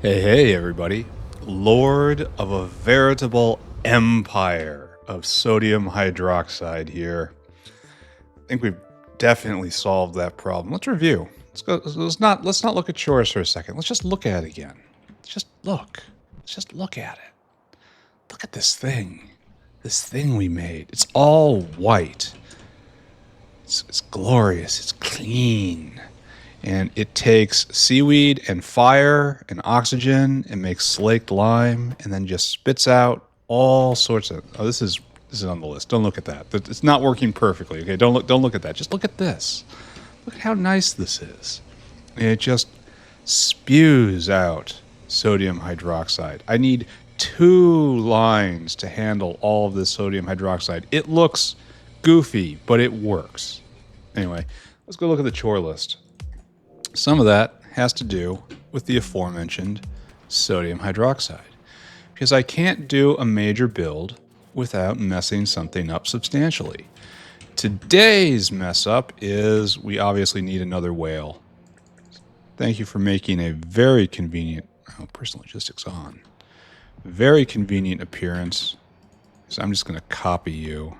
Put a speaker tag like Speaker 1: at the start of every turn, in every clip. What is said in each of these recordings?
Speaker 1: Hey, everybody. Lord of a veritable empire of sodium hydroxide here. I think we've definitely solved that problem. Let's review. Let's not look at Chores for a second. Let's just look at it again. Just look. Let's just look at it. Look at this thing. This thing we made. It's all white. It's glorious. It's clean. And it takes seaweed and fire and oxygen and makes slaked lime and then just spits out all sorts of... Oh, this is on the list. Don't look at that. It's not working perfectly. Okay, don't look at that. Just look at this. Look at how nice this is. And it just spews out sodium hydroxide. I need 2 lines to handle all of this sodium hydroxide. It looks goofy, but it works. Anyway, let's go look at the chore list. Some of that has to do with the aforementioned sodium hydroxide, because I can't do a major build without messing something up substantially. Today's mess up is we obviously need another whale. Thank you for making a very convenient, personal logistics on, very convenient appearance. So I'm just going to copy you.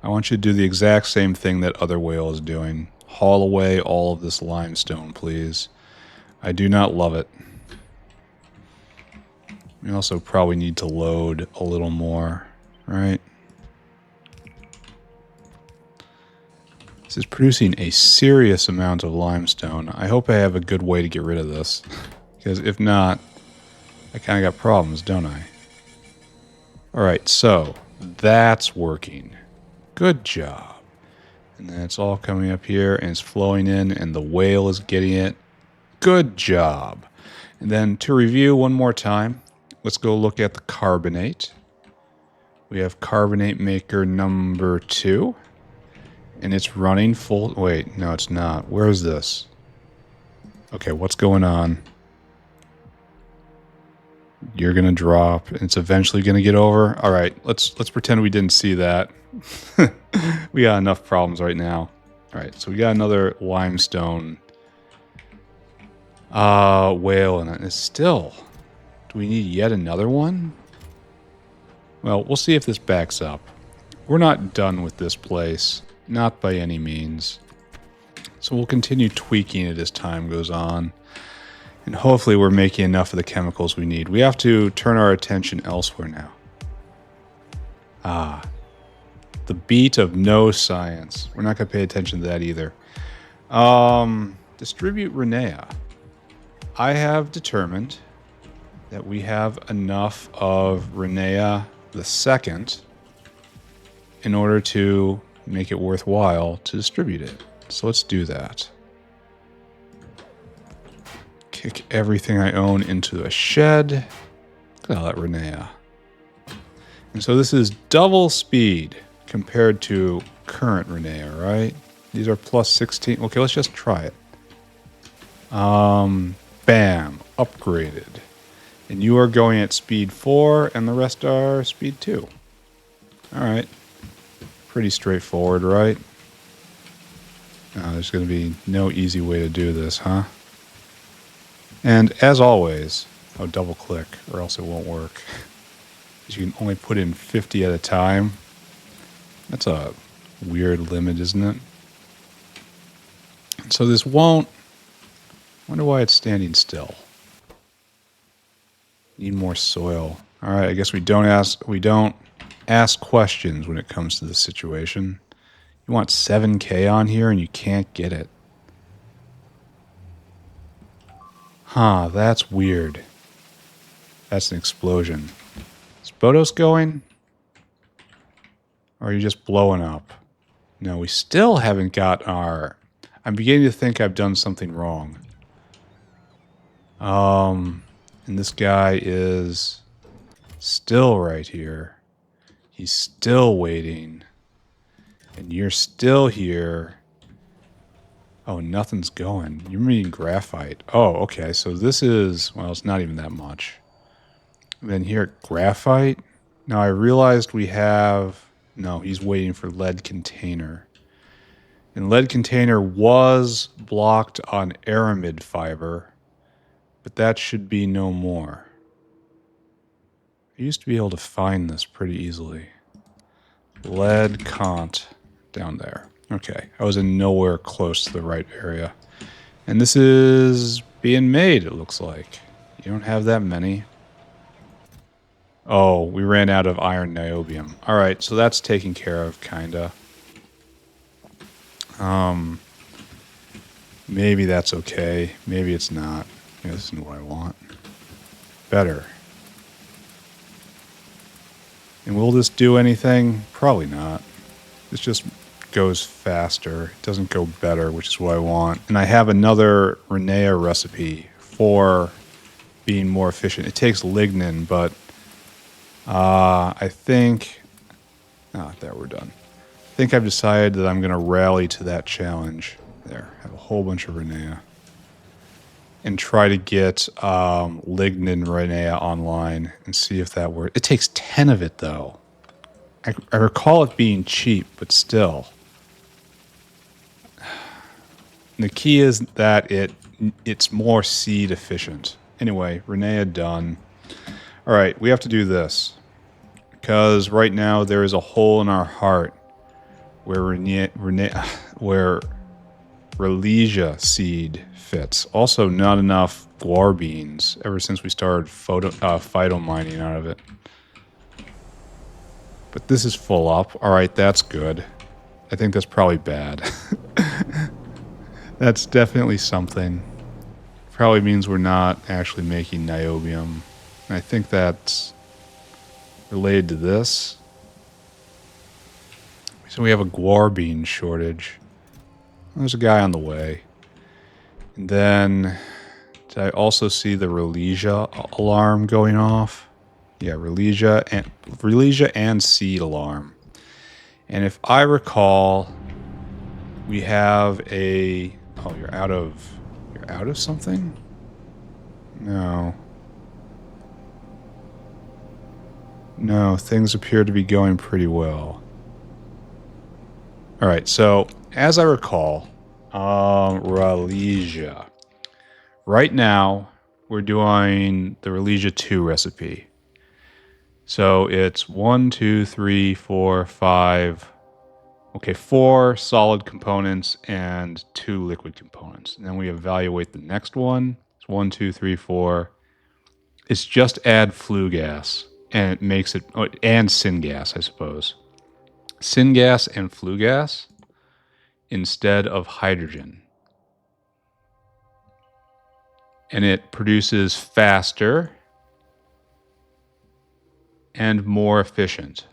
Speaker 1: I want you to do the exact same thing that other whale is doing. Haul away all of this limestone, please. I do not love it. We also probably need to load a little more, right? This is producing a serious amount of limestone. I hope I have a good way to get rid of this, because if not, I kind of got problems, don't I? Alright, so that's working. Good job. And then it's all coming up here and it's flowing in and the whale is getting it. Good job. And then to review one more time, let's go look at the carbonate. We have carbonate maker number 2. And it's running full... Wait, no it's not. Where is this? Okay, what's going on? You're going to drop and it's eventually going to get over. All right, let's pretend we didn't see that. We got enough problems right now. All right, so we got another limestone whale, and it's still... Do we need yet another one? Well, we'll see if this backs up. We're not done with this place. Not by any means. So we'll continue tweaking it as time goes on. And hopefully we're making enough of the chemicals we need. We have to turn our attention elsewhere now. Ah. The beat of no science. We're not going to pay attention to that either. Distribute Ralesia. I have determined that we have enough of Ralesia the second in order to make it worthwhile to distribute it. So let's do that. Kick everything I own into a shed. Look at all that Ralesia. And so this is double speed compared to current Ralesia, right? These are plus 16. Okay, let's just try it. Bam. Upgraded. And you are going at speed 4, and the rest are speed 2. Alright. Pretty straightforward, right? There's going to be no easy way to do this, huh? And as always, I'll double click or else it won't work. Because you can only put in 50 at a time. That's a weird limit, isn't it? So this won't... I wonder why it's standing still. Need more soil. Alright, I guess we don't ask questions when it comes to this situation. You want 7K on here and you can't get it. Huh, that's weird. That's an explosion. Is Bodos going? Or are you just blowing up? No, we still haven't got our... I'm beginning to think I've done something wrong. And this guy is still right here. He's still waiting. And you're still here. Oh, nothing's going. You're meaning graphite. Oh, okay. So this is... Well, it's not even that much. And then here, graphite. Now, I realized we have... No, he's waiting for lead container. And lead container was blocked on aramid fiber. but that should be no more. I used to be able to find this pretty easily. Lead cont down there. Okay, I was in nowhere close to the right area. And this is being made, it looks like. You don't have that many. Oh, we ran out of iron niobium. Alright, so that's taken care of, kinda. Maybe that's okay. Maybe it's not. Yeah, this isn't what I want. Better. And will this do anything? Probably not. This just goes faster. It doesn't go better, which is what I want. And I have another Ralesia recipe for being more efficient. It takes lignin, but I think... there, we're done. I think I've decided that I'm going to rally to that challenge. There, have a whole bunch of Ralesia. And try to get lignin Ralesia online and see if that works. It takes 10 of it, though. I recall it being cheap, but still. And the key is that it's more seed efficient. Anyway, Ralesia done. All right, we have to do this. Because right now there is a hole in our heart where Ralesia seed fits. Also, not enough guar beans ever since we started phyto mining out of it. But this is full up. All right, that's good. I think that's probably bad. That's definitely something. Probably means we're not actually making niobium. And I think that's related to this. So we have a guar bean shortage. There's a guy on the way. And then, did I also see the Ralesia alarm going off? Yeah, Ralesia and seed alarm. And if I recall, we have a... Oh, you're out of something? No. No, things appear to be going pretty well. Alright, so, as I recall, Ralesia. Right now, we're doing the Ralesia 2 recipe. So it's 1, 2, 3, 4, 5. Okay, 4 solid components and 2 liquid components. And then we evaluate the next one. It's 1, 2, 3, 4. It's just add flue gas, and it makes it, and syngas, I suppose. Syngas and flue gas instead of hydrogen. And it produces faster and more efficient.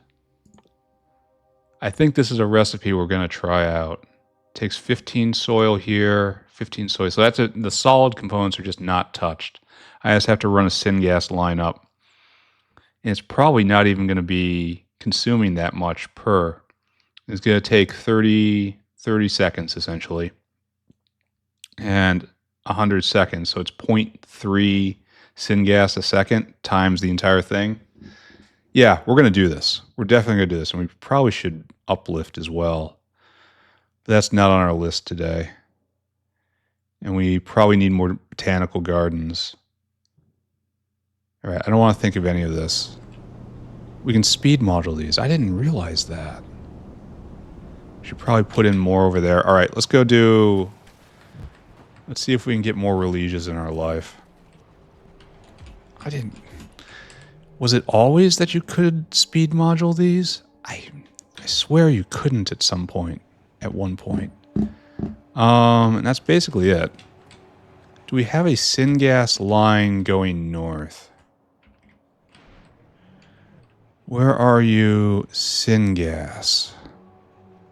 Speaker 1: I think this is a recipe we're going to try out. It takes 15 soil here, 15 soil. So that's it. The solid components are just not touched. I just have to run a syngas line up. And it's probably not even going to be consuming that much per. It's going to take 30 seconds essentially. And 100 seconds. So it's 0.3 syngas a second times the entire thing. Yeah, we're going to do this. We're definitely going to do this. And we probably should uplift as well. But that's not on our list today. And we probably need more botanical gardens. All right, I don't want to think of any of this. We can speed module these. I didn't realize that. Should probably put in more over there. All right, let's go do... Let's see if we can get more Ralesias in our life. I didn't... Was it always that you could speed module these? I swear you couldn't at some point. At one point. And that's basically it. Do we have a syngas line going north? Where are you, syngas?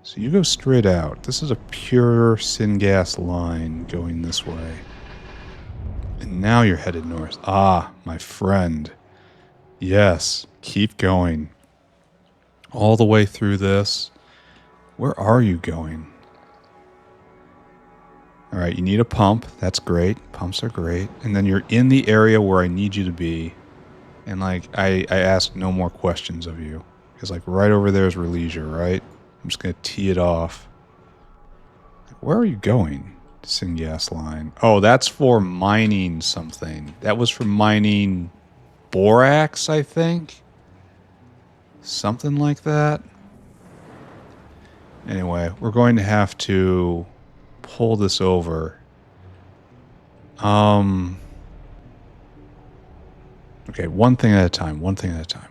Speaker 1: So you go straight out. This is a pure syngas line going this way. And now you're headed north. Ah, my friend. Yes, keep going. All the way through this. Where are you going? All right, you need a pump. That's great. Pumps are great. And then you're in the area where I need you to be. And like, I ask no more questions of you. Because like right over there is Ralesia, right? I'm just going to tee it off. Like, where are you going? Syngas line. Oh, that's for mining something. That was for mining borax, I think. Something like that. Anyway, we're going to have to pull this over. Okay, one thing at a time, one thing at a time.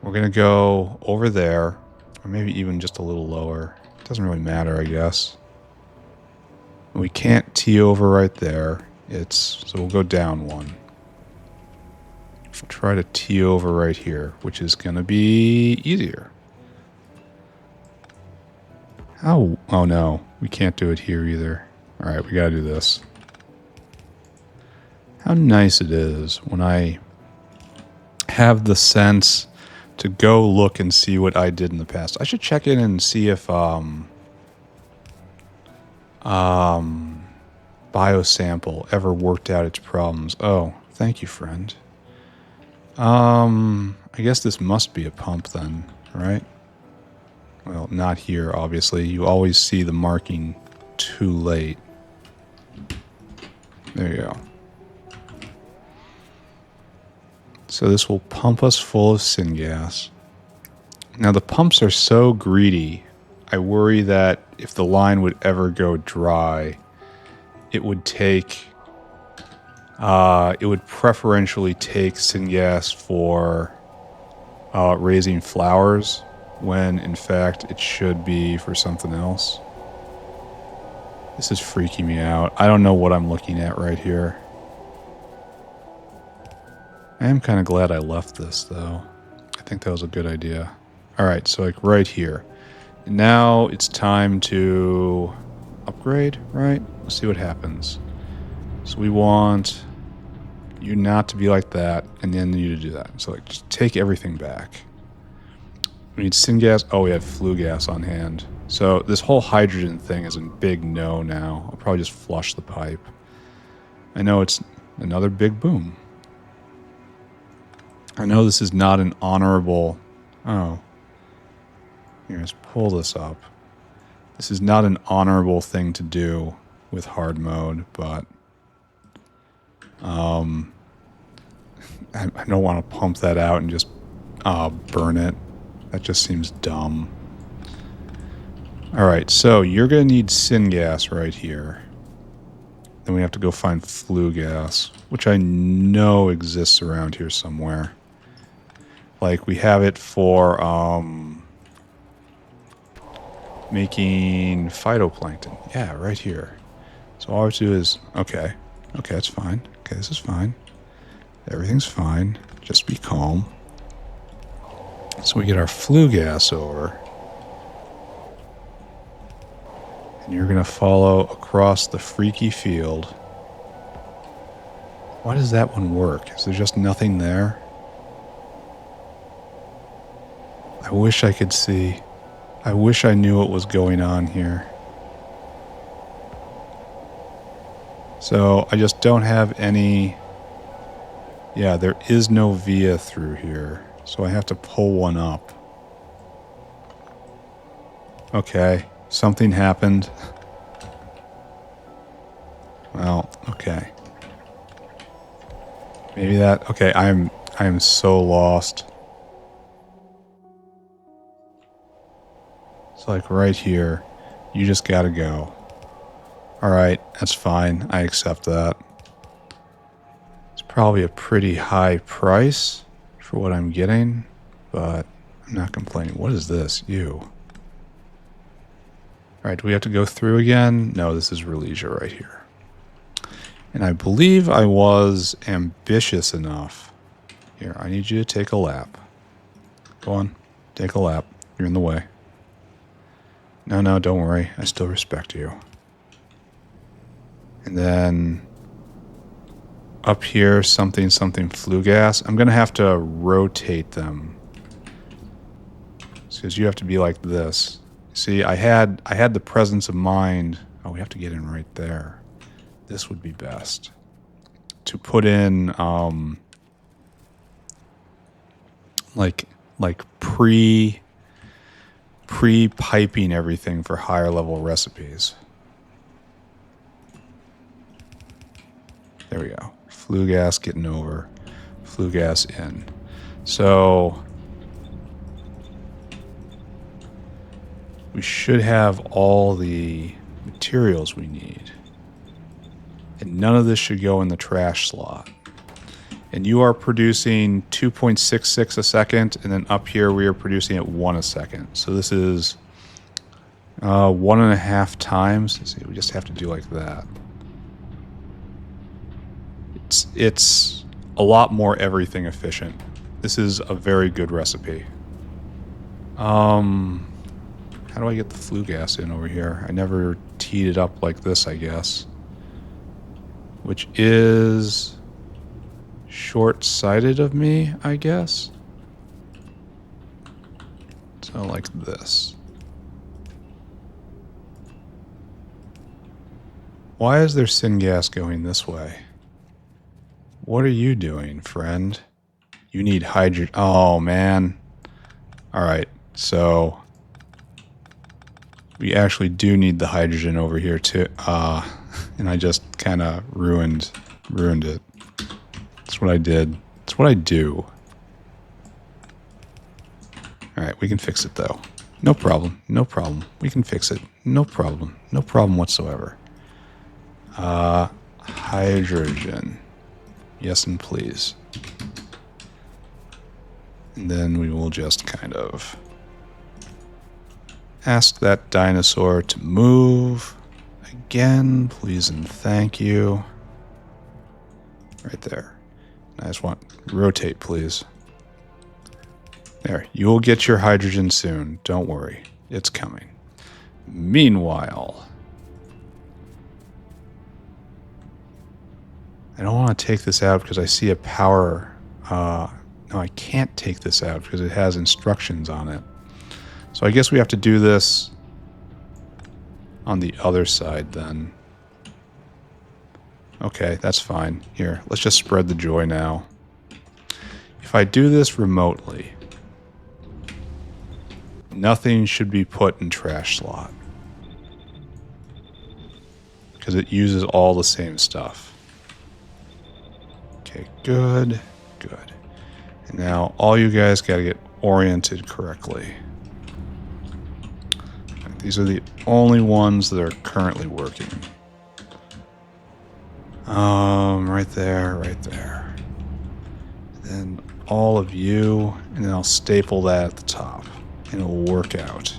Speaker 1: We're going to go over there, or maybe even just a little lower. It doesn't really matter, I guess. We can't tee over right there. So we'll go down one. We'll try to tee over right here, which is going to be easier. How? Oh no, we can't do it here either. All right, we got to do this. How nice it is when I have the sense to go look and see what I did in the past. I should check in and see if Biosample ever worked out its problems. Oh, thank you, friend. I guess this must be a pump then, right? Well, not here, obviously. You always see the marking too late. There you go. So this will pump us full of syngas. Now the pumps are so greedy, I worry that if the line would ever go dry, it would preferentially take syngas for raising flowers, when in fact it should be for something else. This is freaking me out. I don't know what I'm looking at right here. I am kind of glad I left this, though. I think that was a good idea. Alright, so like right here. Now it's time to upgrade, right? Let's see what happens. So we want you not to be like that, and then you to do that. So like, just take everything back. We need syngas. Oh, we have flue gas on hand. So this whole hydrogen thing is a big no now. I'll probably just flush the pipe. I know it's another big boom. I know this is not an honorable... Oh. Here, let's pull this up. This is not an honorable thing to do with hard mode, but... I don't want to pump that out and just burn it. That just seems dumb. Alright, so you're going to need syngas right here. Then we have to go find flue gas, which I know exists around here somewhere. Like, we have it for making phytoplankton. Yeah, right here. So all I have to do is... Okay, that's fine. Okay, this is fine. Everything's fine. Just be calm. So we get our flue gas over. And you're going to follow across the freaky field. Why does that one work? Is there just nothing there? I wish I could see. I wish I knew what was going on here. So I just don't have any... Yeah, there is no via through here. So I have to pull one up. Okay, something happened. Well, okay. Maybe that... Okay, I am so lost. It's like right here. You just gotta go. Alright, that's fine. I accept that. It's probably a pretty high price for what I'm getting, but I'm not complaining. What is this? You. Alright, do we have to go through again? No, this is Ralesia right here. And I believe I was ambitious enough. Here, I need you to take a lap. Go on, take a lap. You're in the way. No, don't worry. I still respect you. And then up here, something flue gas. I'm going to have to rotate them. Because you have to be like this. See, I had the presence of mind. Oh, we have to get in right there. This would be best. To put in, like pre-piping everything for higher level recipes. There we go. Flue gas getting over. Flue gas in. So we should have all the materials we need. And none of this should go in the trash slot. And you are producing 2.66 a second, and then up here we are producing at 1 a second. So this is 1.5 times. Let's see, we just have to do like that. It's a lot more everything efficient. This is a very good recipe. How do I get the flue gas in over here? I never teed it up like this, I guess. Which is short-sighted of me, I guess. So like this. Why is there syngas going this way? What are you doing, friend? You need hydrogen. Oh, man. Alright, so we actually do need the hydrogen over here, too. And I just kind of ruined it. That's what I did. That's what I do. Alright, we can fix it, though. No problem. No problem. We can fix it. No problem. No problem whatsoever. Hydrogen. Yes, and please. And then we will just kind of ask that dinosaur to move. Again, please and thank you. Right there. I just want rotate, please. There. You will get your hydrogen soon. Don't worry. It's coming. Meanwhile, I don't want to take this out because I see a power. No, I can't take this out because it has instructions on it. So I guess we have to do this on the other side then. Okay, that's fine. Here, let's just spread the joy now. If I do this remotely, nothing should be put in trash slot. Because it uses all the same stuff. Okay, good, good. And now all you guys gotta get oriented correctly. These are the only ones that are currently working. Right there, right there. Then all of you, and then I'll staple that at the top, and it'll work out.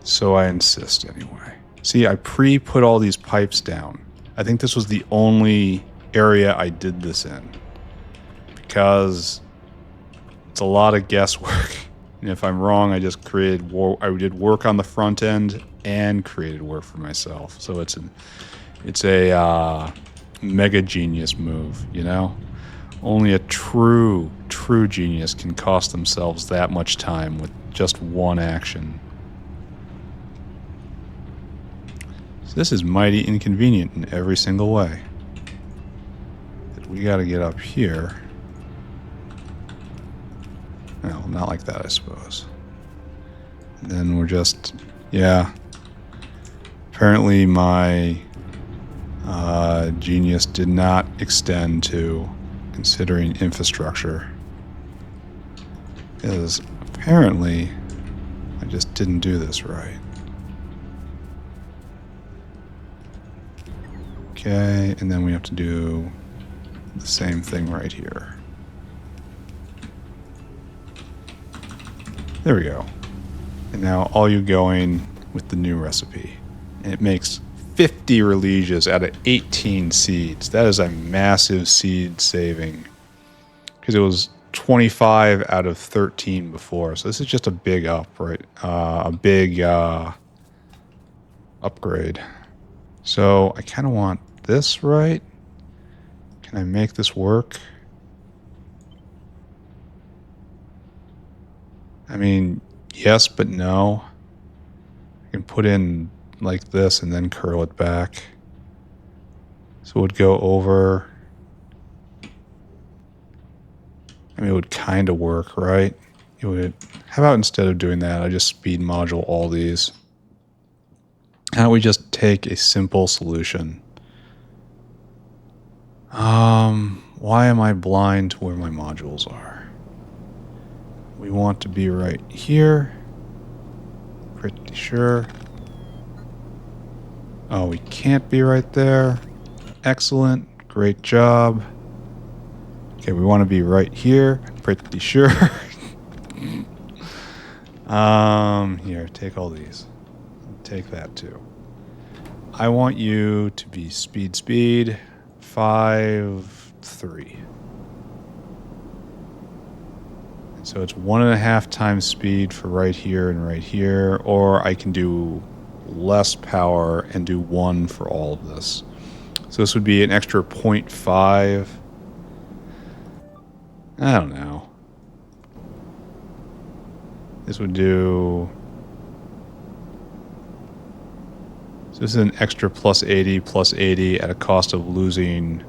Speaker 1: So I insist anyway. See, I pre-put all these pipes down. I think this was the only area I did this in. Because it's a lot of guesswork. And if I'm wrong, I just created I did work on the front end and created work for myself. So it's a mega genius move, you know? Only a true genius can cost themselves that much time with just one action. So this is mighty inconvenient in every single way. But we gotta get up here. No, not like that, I suppose. And then we're just, yeah. Apparently my genius did not extend to considering infrastructure. Because apparently I just didn't do this right. Okay, and then we have to do the same thing right here. There we go. And now all you going with the new recipe. And it makes 50 Ralesias out of 18 seeds. That is a massive seed saving. Because it was 25 out of 13 before. So this is just a big up, right? A big upgrade. So I kind of want this, right? Can I make this work? I mean, yes, but no. I can put in like this and then curl it back. So it would go over. I mean, it would kind of work, right? It would. How about instead of doing that, I just speed module all these? How about we just take a simple solution? Why am I blind to where my modules are? We want to be right here. Pretty sure. Oh, we can't be right there. Excellent. Great job. Okay, we want to be right here. Pretty sure. Here, take all these. Take that too. I want you to be speed 5, 3. So it's 1.5 times speed for right here and right here, or I can do less power and do 1 for all of this. So this would be an extra 0.5. I don't know. This would do... So this is an extra plus 80 at a cost of losing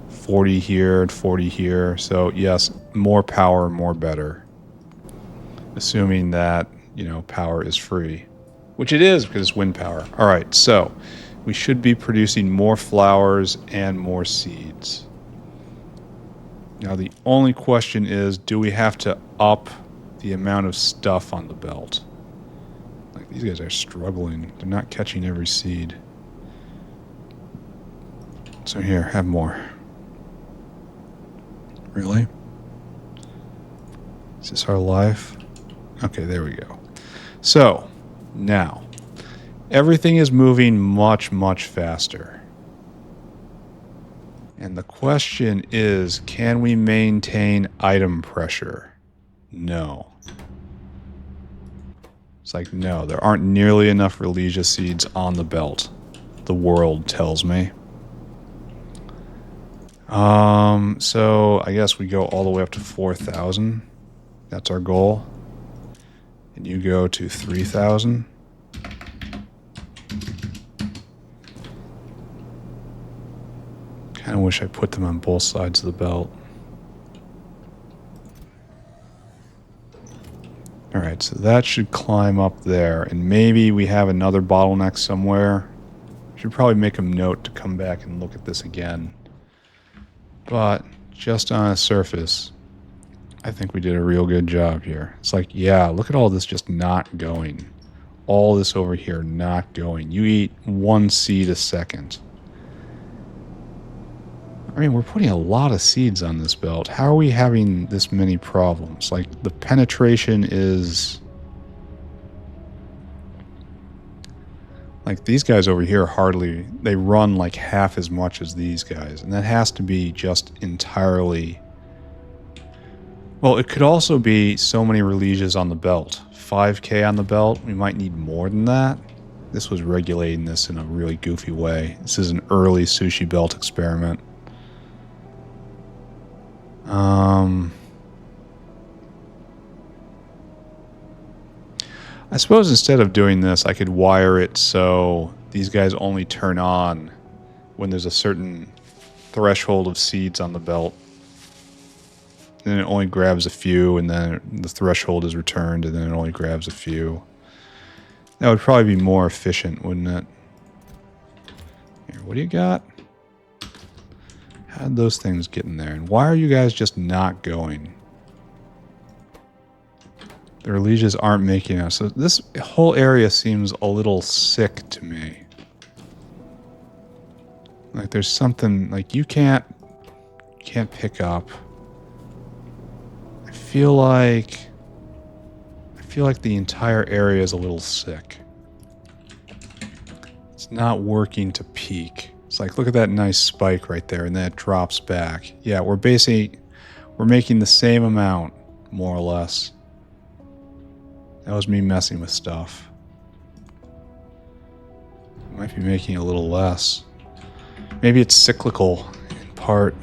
Speaker 1: 40 here and 40 here. So yes, more power, more better. Assuming that, you know, power is free. Which it is because it's wind power. Alright, so we should be producing more flowers and more seeds. Now the only question is, do we have to up the amount of stuff on the belt? Like, these guys are struggling. They're not catching every seed. So here, have more. Really? Is this our life? Okay, there we go. So, now, everything is moving much, much faster. And the question is, can we maintain item pressure? No. It's like, no, there aren't nearly enough Ralesia seeds on the belt. The world tells me. So I guess we go all the way up to 4,000. That's our goal. And you go to 3,000. Kind of wish I put them on both sides of the belt. Alright, so that should climb up there. And maybe we have another bottleneck somewhere. Should probably make a note to come back and look at this again. But just on a surface, I think we did a real good job here. It's like, yeah, look at all this just not going. All this over here not going. You eat 1 seed a second. I mean, we're putting a lot of seeds on this belt. How are we having this many problems? Like, the penetration is... Like, these guys over here hardly... They run like half as much as these guys. And that has to be just entirely... Well, it could also be so many Ralesias on the belt. 5K on the belt, we might need more than that. This was regulating this in a really goofy way. This is an early sushi belt experiment. I suppose instead of doing this, I could wire it so these guys only turn on when there's a certain threshold of seeds on the belt. And then it only grabs a few, and then the threshold is returned, and then it only grabs a few. That would probably be more efficient, wouldn't it? Here, what do you got? How did those things get in there? And why are you guys just not going? The Ralesias aren't making us. So this whole area seems a little sick to me. Like there's something, like you can't pick up. I feel like the entire area is a little sick. It's not working to peak. It's like, look at that nice spike right there, and then it drops back. Yeah, we're making the same amount, more or less. That was me messing with stuff. Might be making a little less. Maybe it's cyclical in part.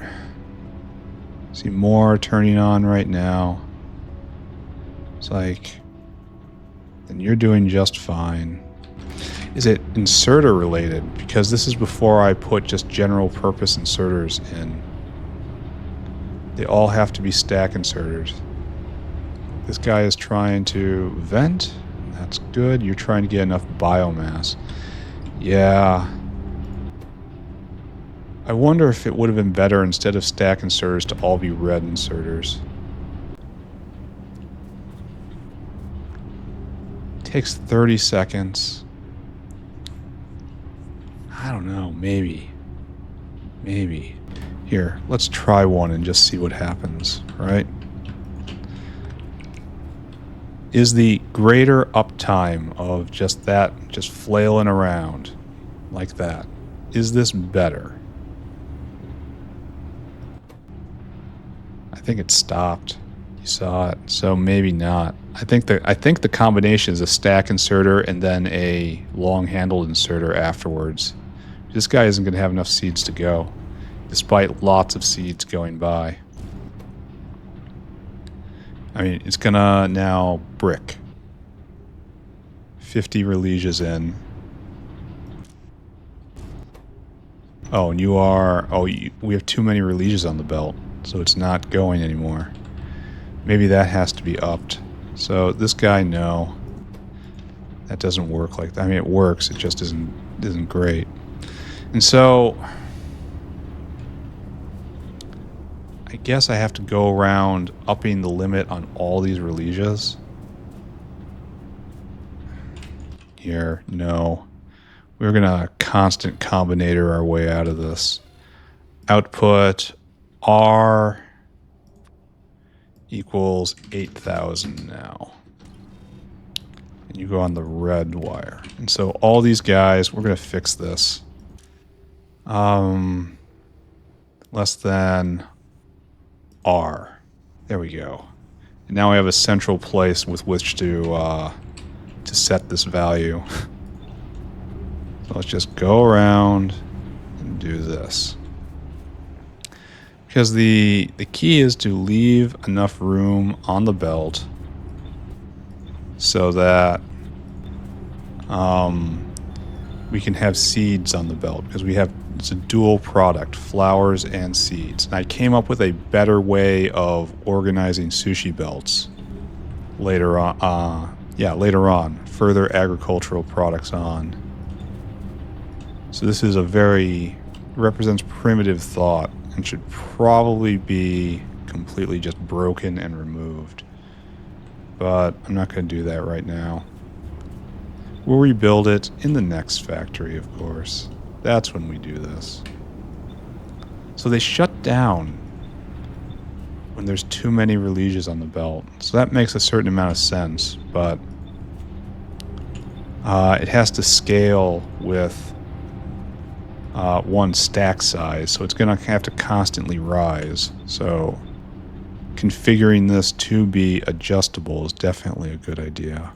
Speaker 1: See more turning on right now. It's like, then you're doing just fine. Is it inserter related? Because this is before I put just general purpose inserters in. They all have to be stack inserters. This guy is trying to vent. That's good. You're trying to get enough biomass. Yeah. I wonder if it would have been better instead of stack inserters to all be red inserters. Takes 30 seconds. I don't know, maybe. Maybe. Here, let's try one and just see what happens, right? Is the greater uptime of just that, just flailing around like that, is this better? I think it stopped. You saw it, so maybe not. I think the combination is a stack inserter and then a long-handled inserter afterwards. This guy isn't going to have enough seeds to go, despite lots of seeds going by. I mean, it's gonna now brick. 50 Ralesias in. Oh, and you are... Oh, we have too many Ralesias on the belt, so it's not going anymore. Maybe that has to be upped. So this guy, no. That doesn't work like that. I mean, it works, it just isn't great. And so... I guess I have to go around upping the limit on all these Ralesias. Here, no. We're gonna constant combinator our way out of this. Output R equals 8,000 now. And you go on the red wire. And so all these guys, we're gonna fix this. Less than R. There we go. And now we have a central place with which to set this value. So let's just go around and do this. Because the key is to leave enough room on the belt so that we can have seeds on the belt, because it's a dual product, flowers and seeds. And I came up with a better way of organizing sushi belts later on. Later on, further agricultural products on. So this is represents primitive thought and should probably be completely just broken and removed. But I'm not going to do that right now. We'll rebuild it in the next factory, of course. That's when we do this. So they shut down when there's too many Ralesias on the belt. So that makes a certain amount of sense, but it has to scale with one stack size, so it's going to have to constantly rise. So configuring this to be adjustable is definitely a good idea.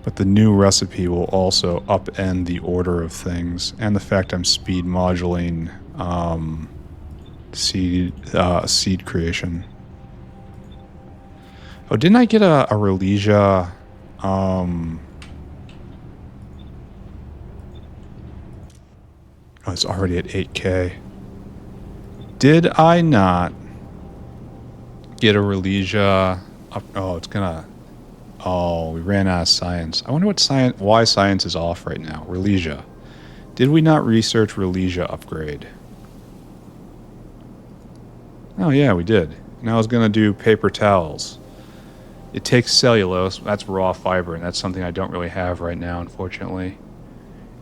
Speaker 1: But the new recipe will also upend the order of things, and the fact I'm speed modulating seed creation. Oh, didn't I get a Ralesia? Oh, it's already at 8K. Did I not get a Ralesia? Oh, it's gonna... Oh, we ran out of science. I wonder why science is off right now. Ralesia. Did we not research Ralesia Upgrade? Oh yeah, we did. And I was going to do paper towels. It takes cellulose. That's raw fiber, and that's something I don't really have right now, unfortunately.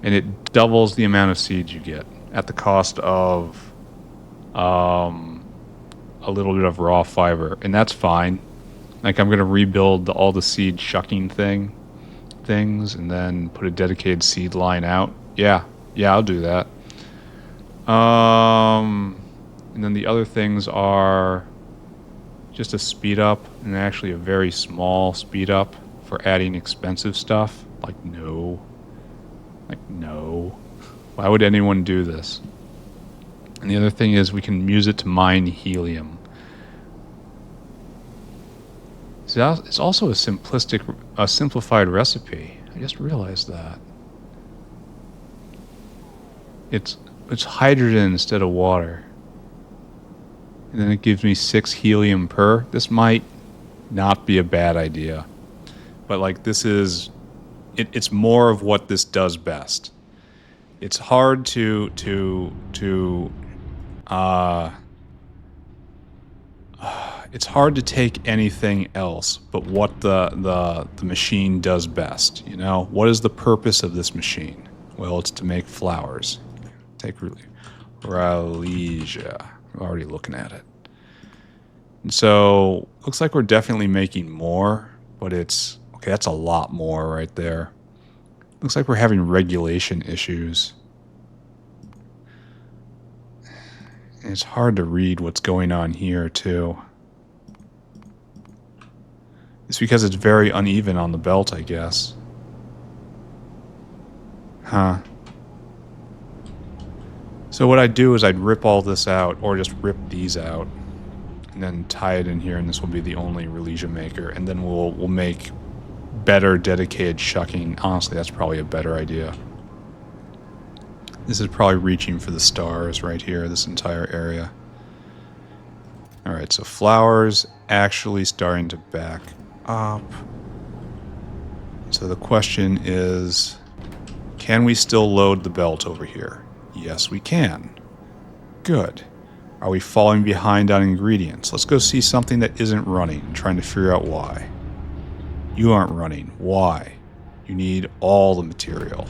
Speaker 1: And it doubles the amount of seeds you get at the cost of a little bit of raw fiber. And that's fine. Like, I'm going to rebuild all the seed shucking things and then put a dedicated seed line out. Yeah, I'll do that. And then the other things are just a speed up, and actually a very small speed up for adding expensive stuff. Like, no. Why would anyone do this? And the other thing is we can use it to mine helium. It's also a simplified recipe. I just realized that. It's hydrogen instead of water. And then it gives me 6 helium per. This might not be a bad idea. But like, this is... It's more of what this does best. It's hard it's hard to take anything else but what the machine does best, you know? What is the purpose of this machine? Well, it's to make flowers. Take Ralesia. I'm already looking at it. And so, looks like we're definitely making more, but it's... Okay, that's a lot more right there. Looks like we're having regulation issues. And it's hard to read what's going on here, too. It's because it's very uneven on the belt, I guess. Huh. So what I'd do is I'd rip all this out, or just rip these out, and then tie it in here, and this will be the only Ralesia maker, and then we'll make better dedicated shucking. Honestly, that's probably a better idea. This is probably reaching for the stars right here, this entire area. Alright, so flowers actually starting to back up. So the question is, can we still load the belt over here? Yes, we can. Good. Are we falling behind on ingredients? Let's go see something that isn't running and trying to figure out why. You aren't running. Why? You need all the material.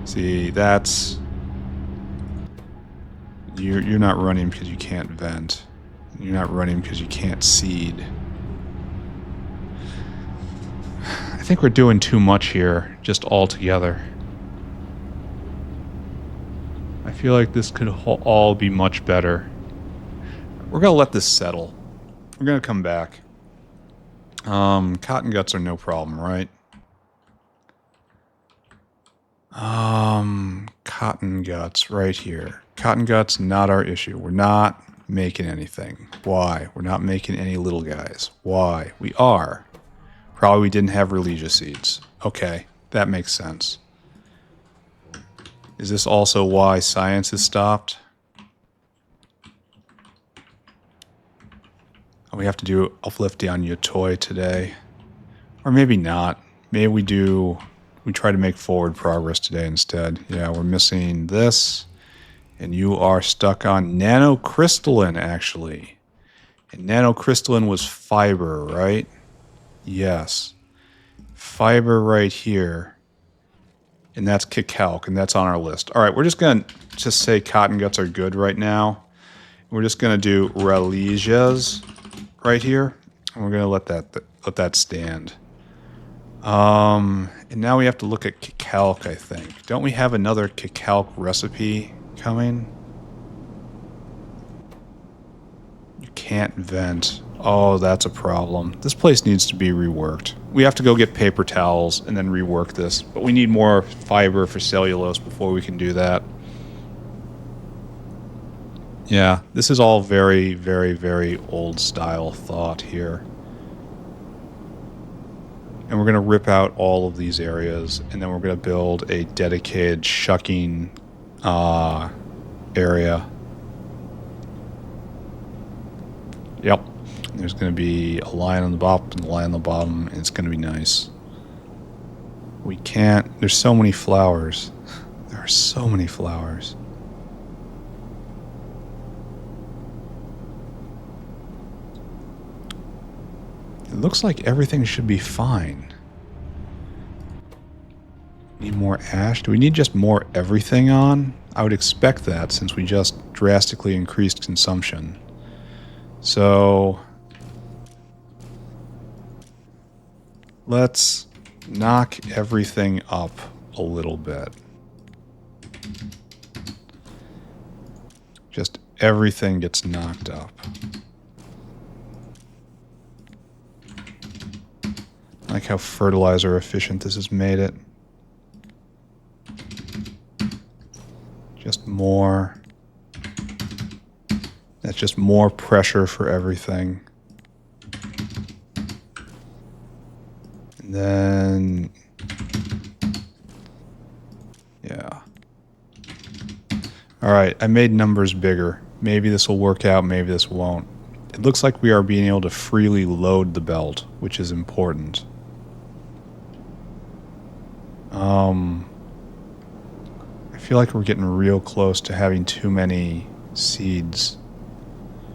Speaker 1: See, that's... You're not running because you can't vent. You're not running because you can't seed. I think we're doing too much here, just all together. I feel like this could all be much better. We're going to let this settle. We're going to come back. Cotton guts are no problem, right? Cotton guts right here. Cotton guts, not our issue. We're not making anything. Why? We're not making any little guys. Why? We are. Probably we didn't have Ralesia seeds. Okay, that makes sense. Is this also why science has stopped? Oh, we have to do uplift on your toy today. Or maybe not. Maybe we try to make forward progress today instead. Yeah, we're missing this. And you are stuck on nanocrystalline, actually. And nanocrystalline was fiber, right? Yes. Fiber right here. And that's Kicalc, and that's on our list. All right, we're just going to say cotton guts are good right now. We're just going to do Ralesias right here. And we're going to let that stand. And now we have to look at Kicalc, I think. Don't we have another Kicalc recipe coming? You can't vent. Oh, that's a problem. This place needs to be reworked. We have to go get paper towels and then rework this. But we need more fiber for cellulose before we can do that. Yeah, this is all very, very, very old style thought here. And we're going to rip out all of these areas, and then we're going to build a dedicated shucking area. Yep. There's going to be a line on the top and a line on the bottom, and it's going to be nice. We can't... There's so many flowers. There are so many flowers. It looks like everything should be fine. Need more ash? Do we need just more everything on? I would expect that since we just drastically increased consumption. So... let's knock everything up a little bit. Just everything gets knocked up. I like how fertilizer efficient this has made it. Just more. That's just more pressure for everything. And then... yeah. Alright, I made numbers bigger. Maybe this will work out, maybe this won't. It looks like we are being able to freely load the belt, which is important. I feel like we're getting real close to having too many seeds.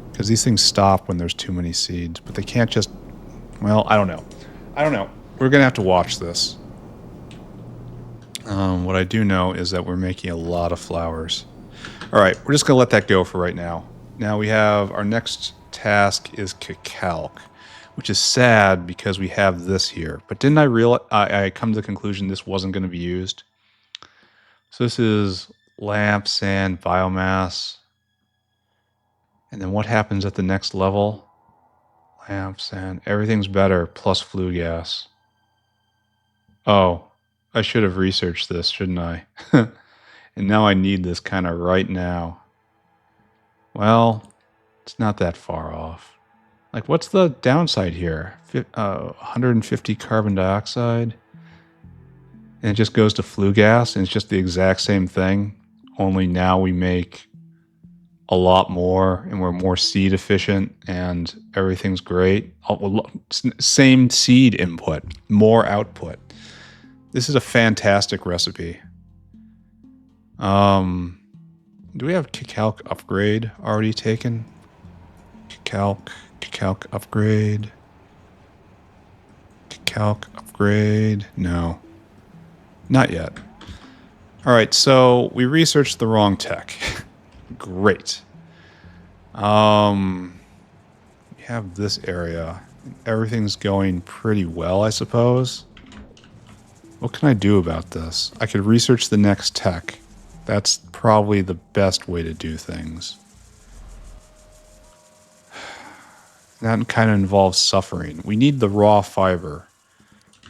Speaker 1: Because these things stop when there's too many seeds. But they can't just... Well, I don't know. We're going to have to watch this. What I do know is that we're making a lot of flowers. Alright, we're just going to let that go for right now. Now we have... Our next task is Cacalc. Which is sad because we have this here. But didn't I realize... I come to the conclusion this wasn't going to be used. So this is lamp, sand, biomass... And then what happens at the next level? Lamps and everything's better, plus flue gas. Oh, I should have researched this, shouldn't I? And now I need this kind of right now. Well, it's not that far off. Like, what's the downside here? 150 carbon dioxide? And it just goes to flue gas, and it's just the exact same thing. Only now we make... a lot more, and we're more seed efficient, and everything's great. Same seed input, more output. This is a fantastic recipe. Do we have Cacalc Upgrade already taken? Cacalc Upgrade. Cacalc Upgrade. No. Not yet. Alright, so we researched the wrong tech. Great. We have this area. Everything's going pretty well, I suppose. What can I do about this? I could research the next tech. That's probably the best way to do things. That kind of involves suffering. We need the raw fiber.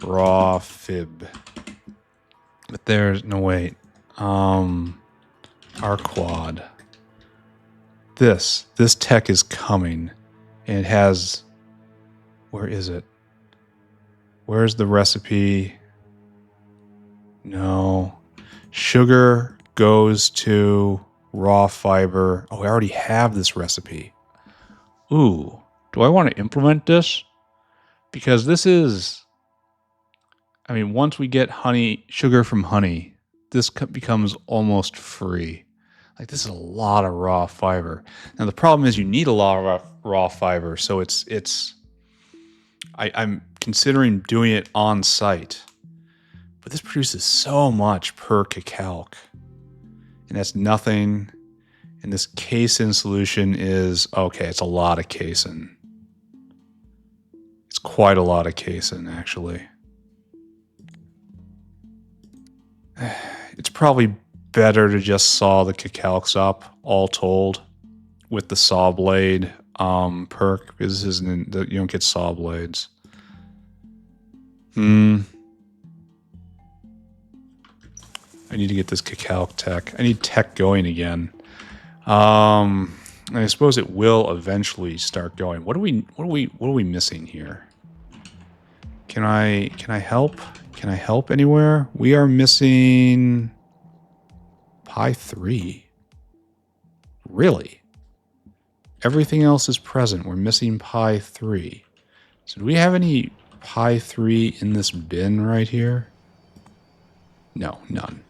Speaker 1: Raw fib. But there's... No, wait. Arquad. This tech is coming, and it has... Where is it? Where's the recipe? No. Sugar goes to raw fiber. Oh, I already have this recipe. Ooh, do I want to implement this? Because this is... I mean, once we get sugar from honey, this becomes almost free. Like, this is a lot of raw fiber. Now, the problem is you need a lot of raw fiber, so I'm considering doing it on site. But this produces so much per Cacalc. And that's nothing. And this casein solution is... Okay, it's a lot of casein. It's quite a lot of casein, actually. It's probably... better to just saw the Cacalcs up, all told, with the saw blade perk, because this isn't, you don't get saw blades. I need to get this Cacalc tech. I need tech going again. I suppose it will eventually start going. What are we missing here? Can I help? Can I help anywhere? We are missing pi3. Really? Everything else is present. We're missing pi3. So do we have any pi3 in this bin right here? No, none.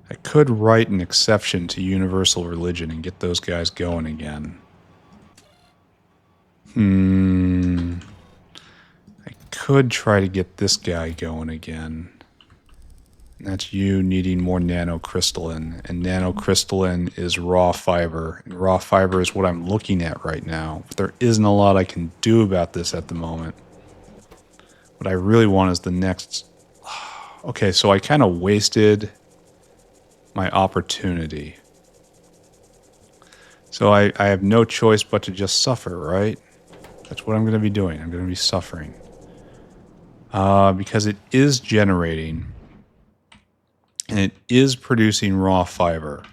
Speaker 1: I could write an exception to universal religion and get those guys going again. I could try to get this guy going again. And that's you needing more nanocrystalline. And nanocrystalline is raw fiber. And raw fiber is what I'm looking at right now. But there isn't a lot I can do about this at the moment. What I really want is the next... Okay, so I kind of wasted my opportunity. So I have no choice but to just suffer, right? That's what I'm going to be doing. I'm going to be suffering. Because it is generating, and it is producing raw fiber,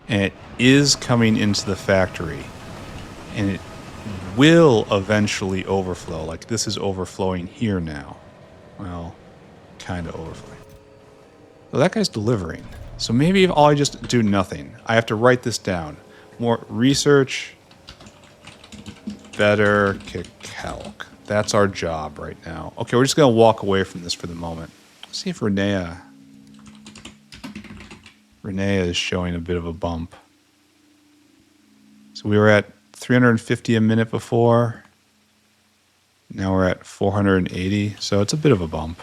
Speaker 1: and it is coming into the factory, and it will eventually overflow. Like, this is overflowing here now. Well, kind of overflowing. So that guy's delivering. So maybe if I just do nothing, I have to write this down. More research, better Cacalc. That's our job right now. Okay, we're just going to walk away from this for the moment. Let's see if Ralesia is showing a bit of a bump. So we were at 350 a minute before. Now we're at 480, so it's a bit of a bump.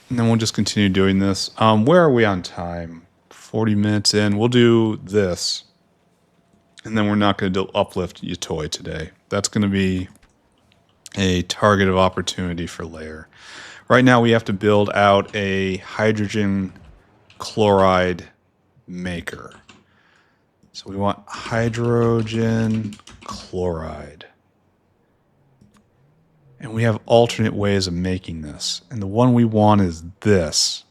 Speaker 1: And then we'll just continue doing this. Where are we on time? 40 minutes in. We'll do this. And then we're not going to uplift Yatoi today. That's going to be a target of opportunity for layer. Right now we have to build out a hydrogen chloride maker. So we want hydrogen chloride. And we have alternate ways of making this. And the one we want is this.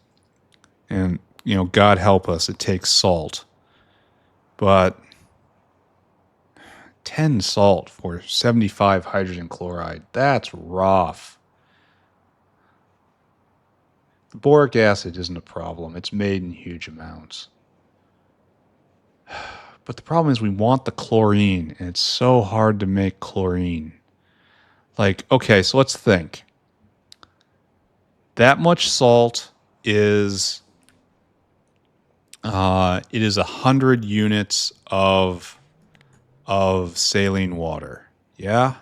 Speaker 1: And, you know, God help us, it takes salt. But 10 salt for 75 hydrogen chloride, that's rough. The boric acid isn't a problem. It's made in huge amounts. But the problem is we want the chlorine, and it's so hard to make chlorine. Like, okay, so let's think. That much salt is, it is 100 units of saline water. Yeah?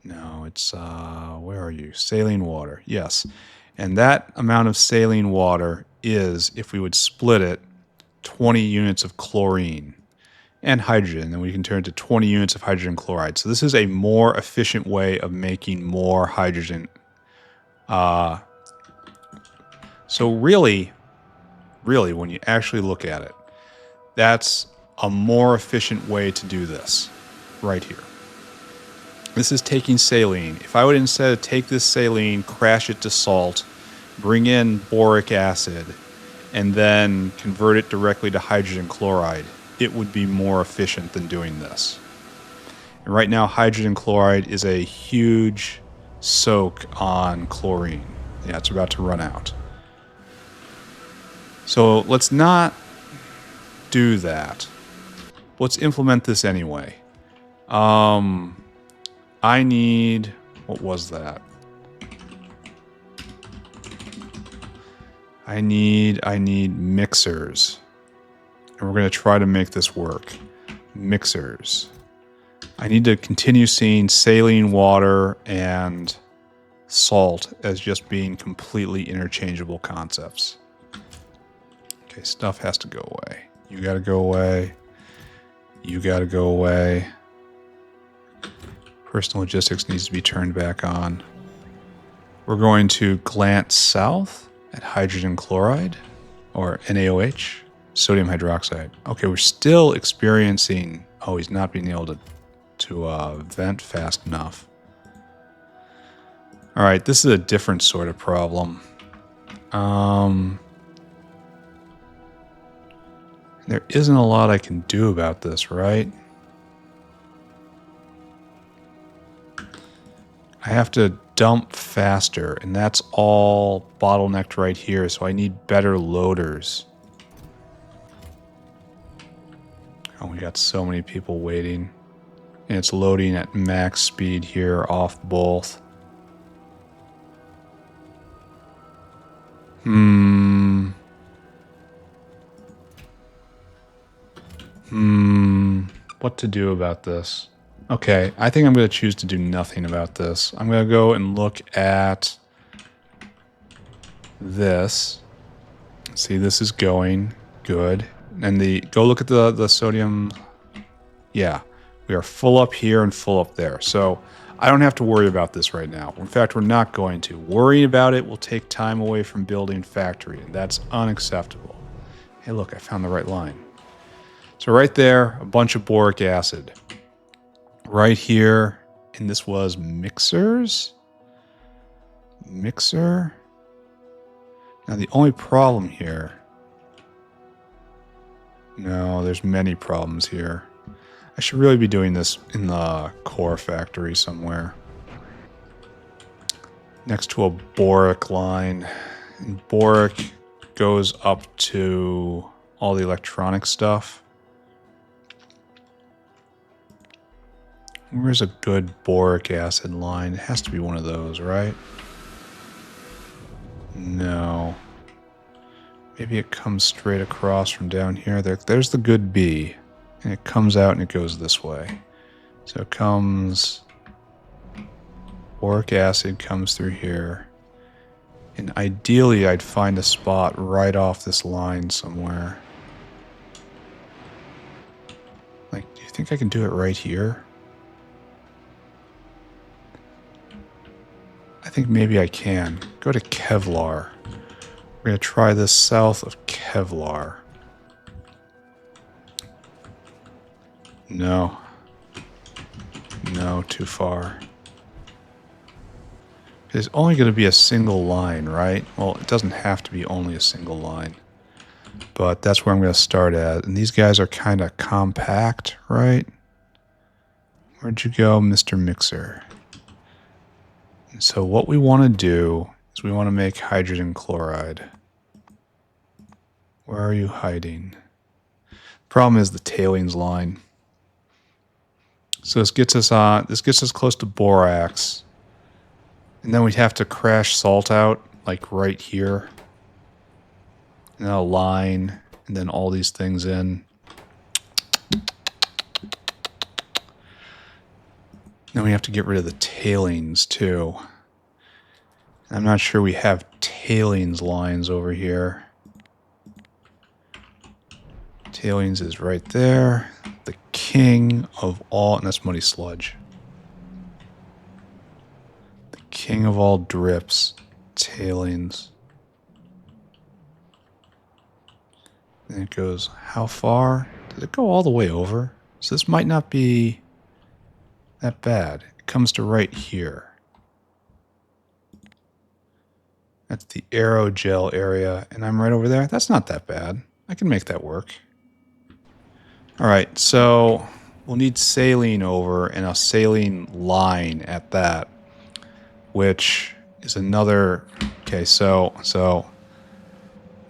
Speaker 1: No, it's, where are you? Saline water, yes. And that amount of saline water is, if we would split it, 20 units of chlorine and hydrogen, then we can turn it to 20 units of hydrogen chloride. So this is a more efficient way of making more hydrogen. So really, when you actually look at it, that's a more efficient way to do this right here. This is taking saline. If I would instead take this saline, crash it to salt, bring in boric acid, and then convert it directly to hydrogen chloride, it would be more efficient than doing this. And right now, hydrogen chloride is a huge soak on chlorine. Yeah, it's about to run out. So let's not do that. Let's implement this anyway. I need, what was that? I need mixers. And we're going to try to make this work. Mixers. I need to continue seeing saline water and salt as just being completely interchangeable concepts. Okay, stuff has to go away. You got to go away. You got to go away. Personal logistics needs to be turned back on. We're going to glance south at hydrogen chloride, or NaOH, sodium hydroxide. Okay, we're still experiencing, oh, he's not being able to vent fast enough. All right, this is a different sort of problem. There isn't a lot I can do about this, right? I have to dump faster, and that's all bottlenecked right here, so I need better loaders. Oh, we got so many people waiting. And it's loading at max speed here off both. What to do about this? Okay, I think I'm going to choose to do nothing about this. I'm going to go and look at this. See, this is going good. And go look at the sodium. Yeah, we are full up here and full up there. So I don't have to worry about this right now. In fact, we're not going to. Worrying about it will take time away from building factory, and that's unacceptable. Hey, look, I found the right line. So right there, a bunch of boric acid. Right here, and this was mixers. Mixer. Now the only problem here. No, there's many problems here. I should really be doing this in the core factory somewhere. Next to a boric line. And boric goes up to all the electronic stuff. Where's a good boric acid line? It has to be one of those, right? No. Maybe it comes straight across from down here. There's the good B. And it comes out and it goes this way. So it comes... Boric acid comes through here. And ideally, I'd find a spot right off this line somewhere. Like, do you think I can do it right here? I think maybe I can. Go to Kevlar. We're going to try this south of Kevlar. No. No, too far. There's only going to be a single line, right? Well, it doesn't have to be only a single line. But that's where I'm going to start at. And these guys are kind of compact, right? Where'd you go, Mr. Mixer? And so what we want to do is we want to make hydrogen chloride. Where are you hiding? Problem is the tailings line. So this gets us close to borax. And then we'd have to crash salt out, like right here. And then a line, and then all these things in. Then we have to get rid of the tailings, too. I'm not sure we have tailings lines over here. Tailings is right there. The king of all... And that's muddy sludge. King of all drips, tailings. And it goes, how far? Does it go all the way over? So this might not be that bad. It comes to right here. That's the aerogel area, and I'm right over there. That's not that bad. I can make that work. Alright, so we'll need saline over and a saline line at that. Which is another... Okay, so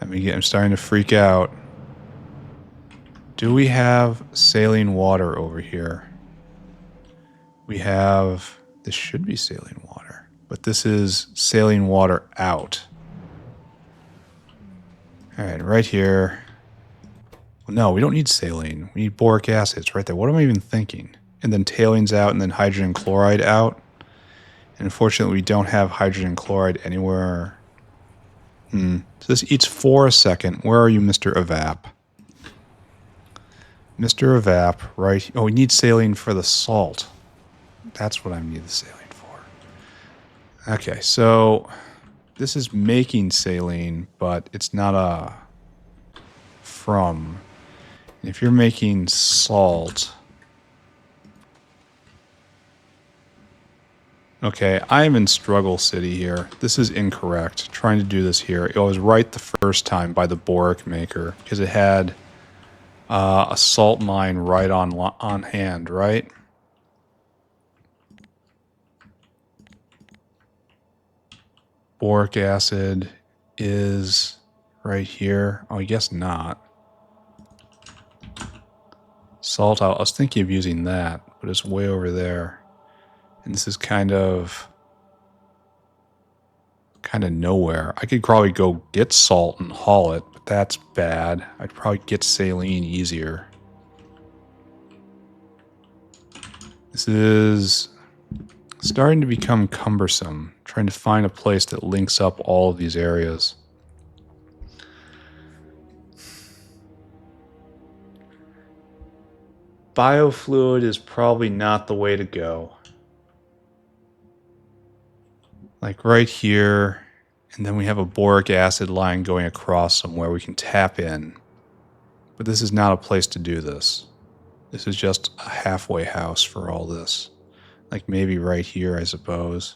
Speaker 1: I'm starting to freak out. Do we have saline water over here? We have... This should be saline water. But this is saline water out. Alright, right here. Well, no, we don't need saline. We need boric acid. It's right there. What am I even thinking? And then tailings out and then hydrogen chloride out. And unfortunately, we don't have hydrogen chloride anywhere. So this eats 4 a second. Where are you, Mr. Evap? Mr. Evap, right? Oh, we need saline for the salt. That's what I need the saline for. Okay, so this is making saline, but it's not a from. And if you're making salt... Okay, I'm in Struggle City here. This is incorrect. Trying to do this here. It was right the first time by the boric maker because it had a salt mine right on hand, right? Boric acid is right here. Oh, I guess not. Salt, I was thinking of using that, but it's way over there. And this is kind of nowhere. I could probably go get salt and haul it, but that's bad. I'd probably get saline easier. This is starting to become cumbersome, trying to find a place that links up all of these areas. Biofluid is probably not the way to go. Like right here, and then we have a boric acid line going across somewhere we can tap in. But this is not a place to do this. This is just a halfway house for all this. Like maybe right here, I suppose.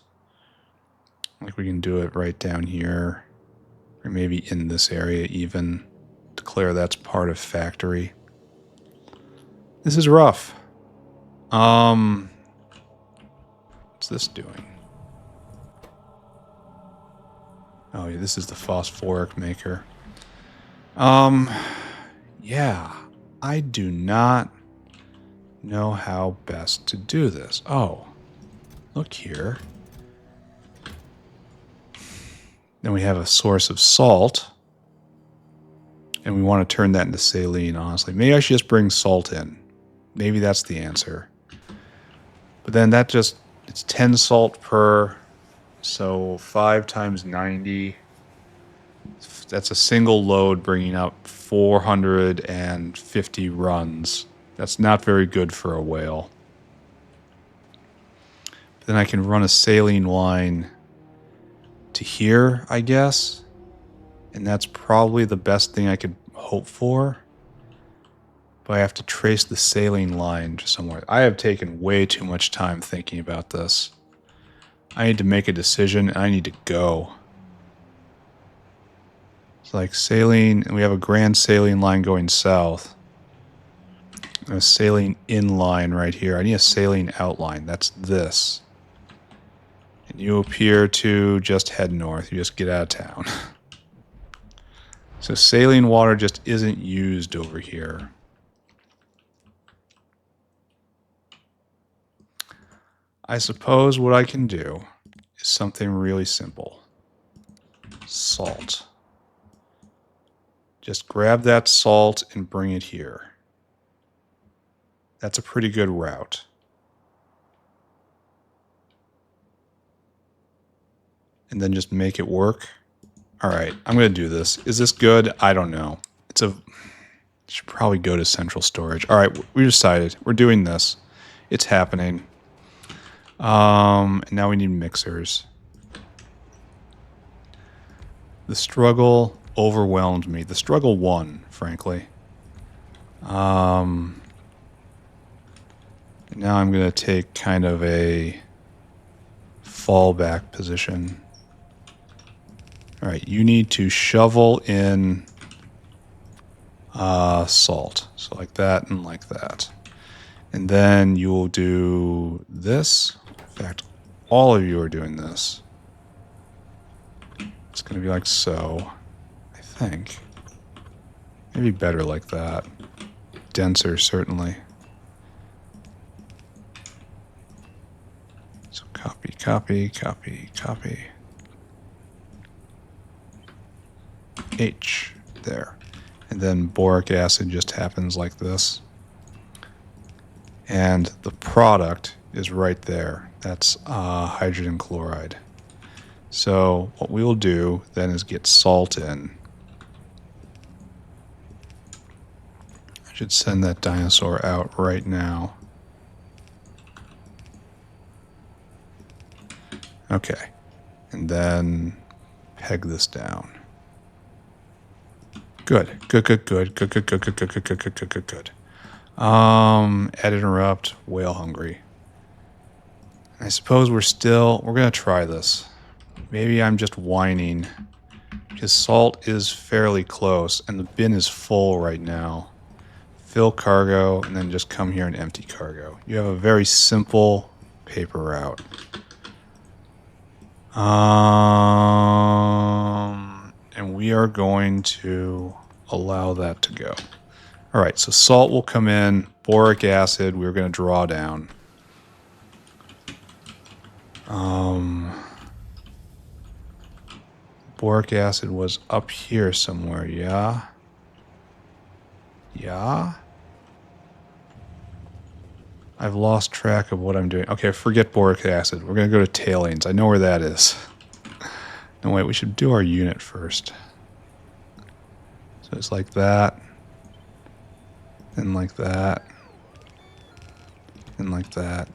Speaker 1: Like we can do it right down here. Or maybe in this area even. Declare that's part of factory. This is rough. What's this doing? Oh, yeah, this is the phosphoric maker. Yeah, I do not know how best to do this. Oh, look here. Then we have a source of salt. And we want to turn that into saline, honestly. Maybe I should just bring salt in. Maybe that's the answer. But then that just, it's 10 salt per, so 5 times 90. That's a single load bringing up 450 runs. That's not very good for a whale. Then I can run a saline line to here, I guess. And that's probably the best thing I could hope for. But I have to trace the saline line to somewhere. I have taken way too much time thinking about this. I need to make a decision, and I need to go. It's like saline, and we have a grand saline line going south. And a saline in line right here. I need a saline outline. That's this. And you appear to just head north. You just get out of town. So saline water just isn't used over here. I suppose what I can do is something really simple. Salt. Just grab that salt and bring it here. That's a pretty good route. And then just make it work. All right, I'm going to do this. Is this good? I don't know. Should probably go to central storage. All right, we decided. We're doing this. It's happening. And now we need mixers. The struggle overwhelmed me. The struggle won, frankly. Now I'm going to take kind of a fallback position. All right, you need to shovel in salt. So like that and like that. And then you will do this. In fact, all of you are doing this. It's going to be like so, I think. Maybe better like that. Denser, certainly. So copy, copy, copy, copy. H, there. And then boric acid just happens like this. And the product is right there. That's hydrogen chloride. So what we will do then is get salt in. I should send that dinosaur out right now. Okay. And then peg this down. Good. Good, good, good, good, good, good, good, good, good, good, good, good, good, good. Add interrupt, whale hungry. I suppose we're gonna try this. Maybe I'm just whining because salt is fairly close and the bin is full right now. Fill cargo and then just come here and empty cargo. You have a very simple paper route. And we are going to allow that to go. All right, so salt will come in, boric acid we're going to draw down. Boric acid was up here somewhere, yeah? Yeah? I've lost track of what I'm doing. Okay, forget boric acid. We're going to go to tailings. I know where that is. No, wait, we should do our unit first. So it's like that. And like that. And like that.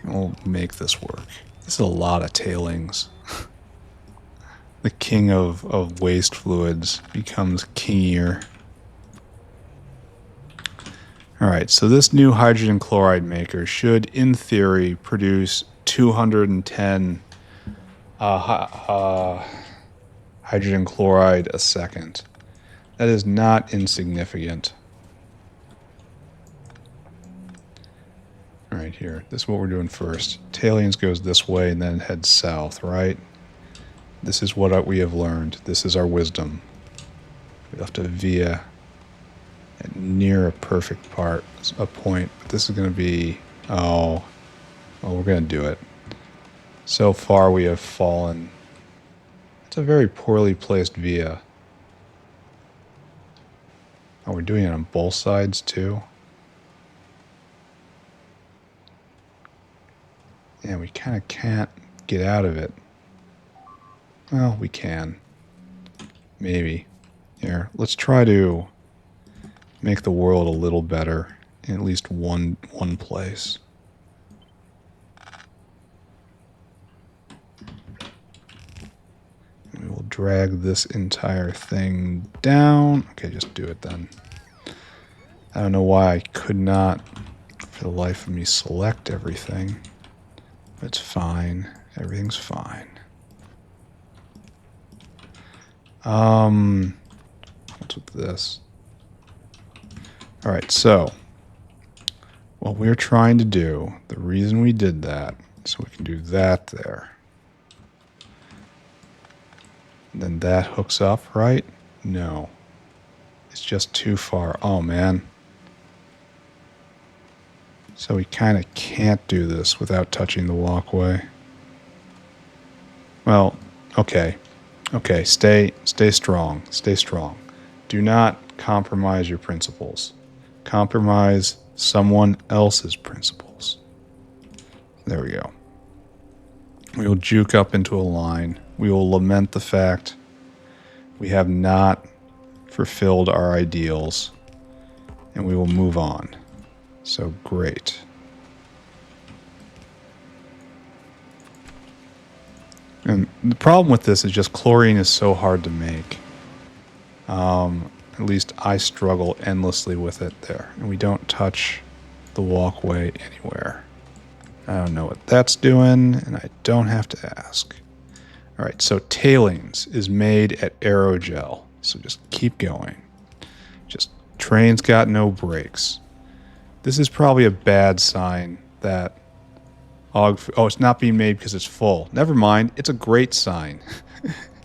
Speaker 1: And we'll make this work. This is a lot of tailings. The king of waste fluids becomes kingier. Alright, so this new hydrogen chloride maker should, in theory, produce 210 hydrogen chloride a second. That is not insignificant. Alright, here. This is what we're doing first. Tailings goes this way and then heads south, right? This is what we have learned. This is our wisdom. We have to via near a perfect point. But this is going to be... Oh, well, we're going to do it. So far we have fallen It's a very poorly placed via. Oh, we're doing it on both sides too. Yeah, we kind of can't get out of it. Well, we can. Maybe. Here, let's try to make the world a little better in at least one place. And we will drag this entire thing down. Okay, just do it then. I don't know why I could not, for the life of me, select everything. It's fine. Everything's fine. What's with this? Alright, so what we're trying to do, the reason we did that, so we can do that there. And then that hooks up, right? No. It's just too far. Oh, man. So we kind of can't do this without touching the walkway. Well, okay. Okay, stay strong. Stay strong. Do not compromise your principles. Compromise someone else's principles. There we go. We will juke up into a line. We will lament the fact we have not fulfilled our ideals, and we will move on. So great. And the problem with this is just chlorine is so hard to make. At least I struggle endlessly with it there. And we don't touch the walkway anywhere. I don't know what that's doing, and I don't have to ask. All right, so tailings is made at aerogel. So just keep going. Just train's got no brakes. This is probably a bad sign that oh, it's not being made because it's full. Never mind, it's a great sign.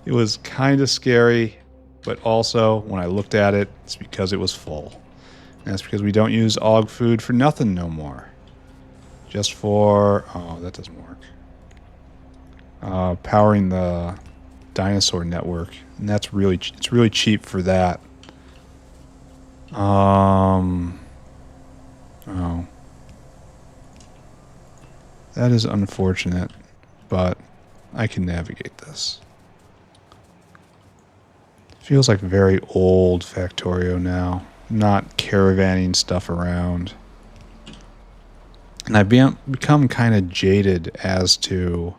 Speaker 1: It was kind of scary, but also when I looked at it, it's because it was full. And that's because we don't use og food for nothing no more. Just for, oh, that doesn't work. Powering the dinosaur network, and that's really, it's really cheap for that. Oh. That is unfortunate, but I can navigate this. Feels like very old Factorio now. Not caravanning stuff around. And I've become kind of jaded as to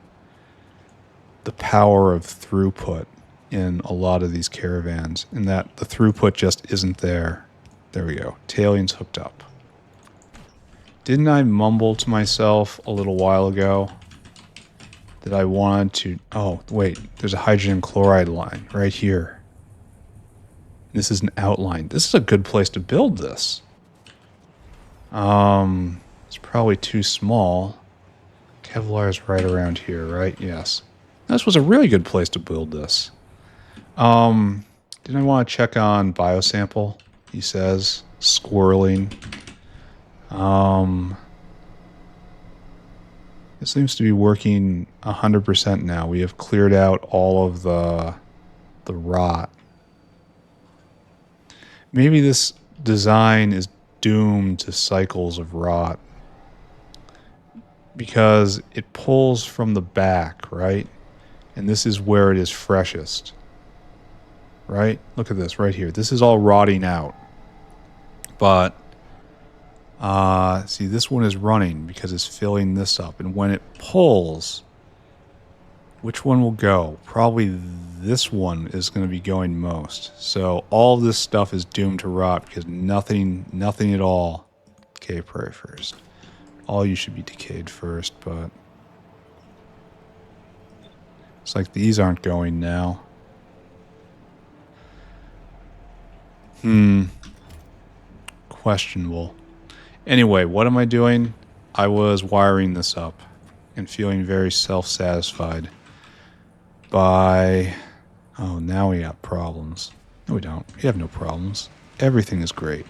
Speaker 1: the power of throughput in a lot of these caravans, and that the throughput just isn't there. There we go. Tailings hooked up. Didn't I mumble to myself a little while ago that I wanted to... Oh, wait. There's a hydrogen chloride line right here. This is an outline. This is a good place to build this. It's probably too small. Kevlar is right around here, right? Yes. This was a really good place to build this. Didn't I want to check on biosample? He says. Squirreling. It seems to be working 100% now. We have cleared out all of the rot. Maybe this design is doomed to cycles of rot because it pulls from the back, right? And this is where it is freshest, right? Look at this right here. This is all rotting out. But see, this one is running because it's filling this up. And when it pulls, which one will go? Probably this one is going to be going most. So all this stuff is doomed to rot because nothing at all. Okay, pray first. All you should be decayed first, but it's like these aren't going now. Questionable. Anyway, what am I doing? I was wiring this up and feeling very self-satisfied by... Oh, now we got problems. No, we don't. We have no problems. Everything is great.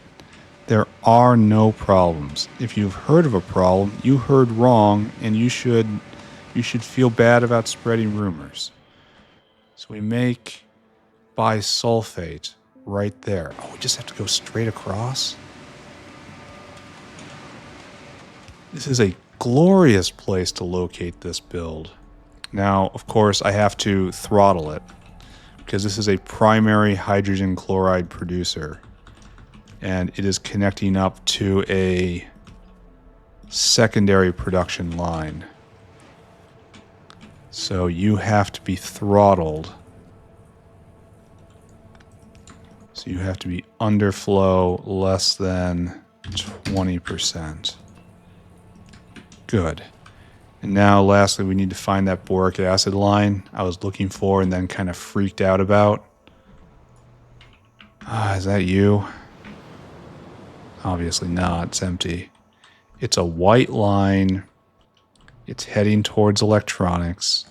Speaker 1: There are no problems. If you've heard of a problem, you heard wrong, and you should feel bad about spreading rumors. So we make bisulfate right there. Oh, we just have to go straight across? This is a glorious place to locate this build. Now, of course, I have to throttle it because this is a primary hydrogen chloride producer. And it is connecting up to a secondary production line. So you have to be throttled. So you have to be underflow less than 20%. Good. And now lastly, we need to find that boric acid line I was looking for and then kind of freaked out about. Is that you? Obviously not. It's empty. It's a white line. It's heading towards electronics.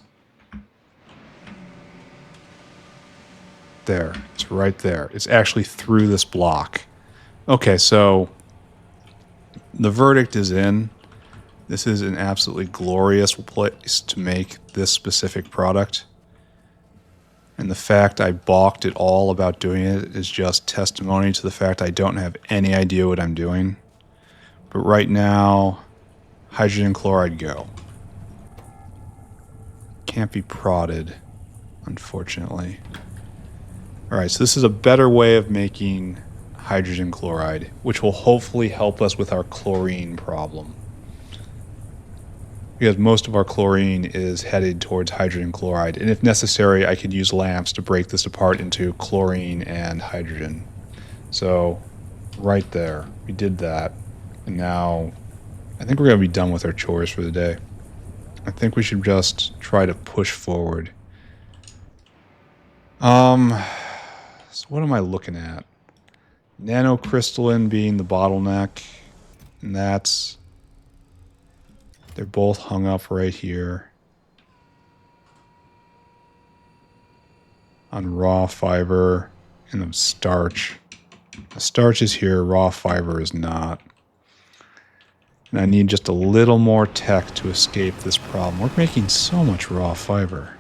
Speaker 1: There. It's right there. It's actually through this block. Okay, so the verdict is in. This is an absolutely glorious place to make this specific product. And the fact I balked at all about doing it is just testimony to the fact I don't have any idea what I'm doing. But right now, hydrogen chloride, go. Can't be prodded, unfortunately. Alright, so this is a better way of making hydrogen chloride, which will hopefully help us with our chlorine problem. Because most of our chlorine is headed towards hydrogen chloride. And if necessary, I could use lamps to break this apart into chlorine and hydrogen. So, right there, we did that. And now, I think we're going to be done with our chores for the day. I think we should just try to push forward. So what am I looking at? Nanocrystalline being the bottleneck. And that's... They're both hung up right here on raw fiber and the starch. The starch is here, raw fiber is not. And I need just a little more tech to escape this problem. We're making so much raw fiber.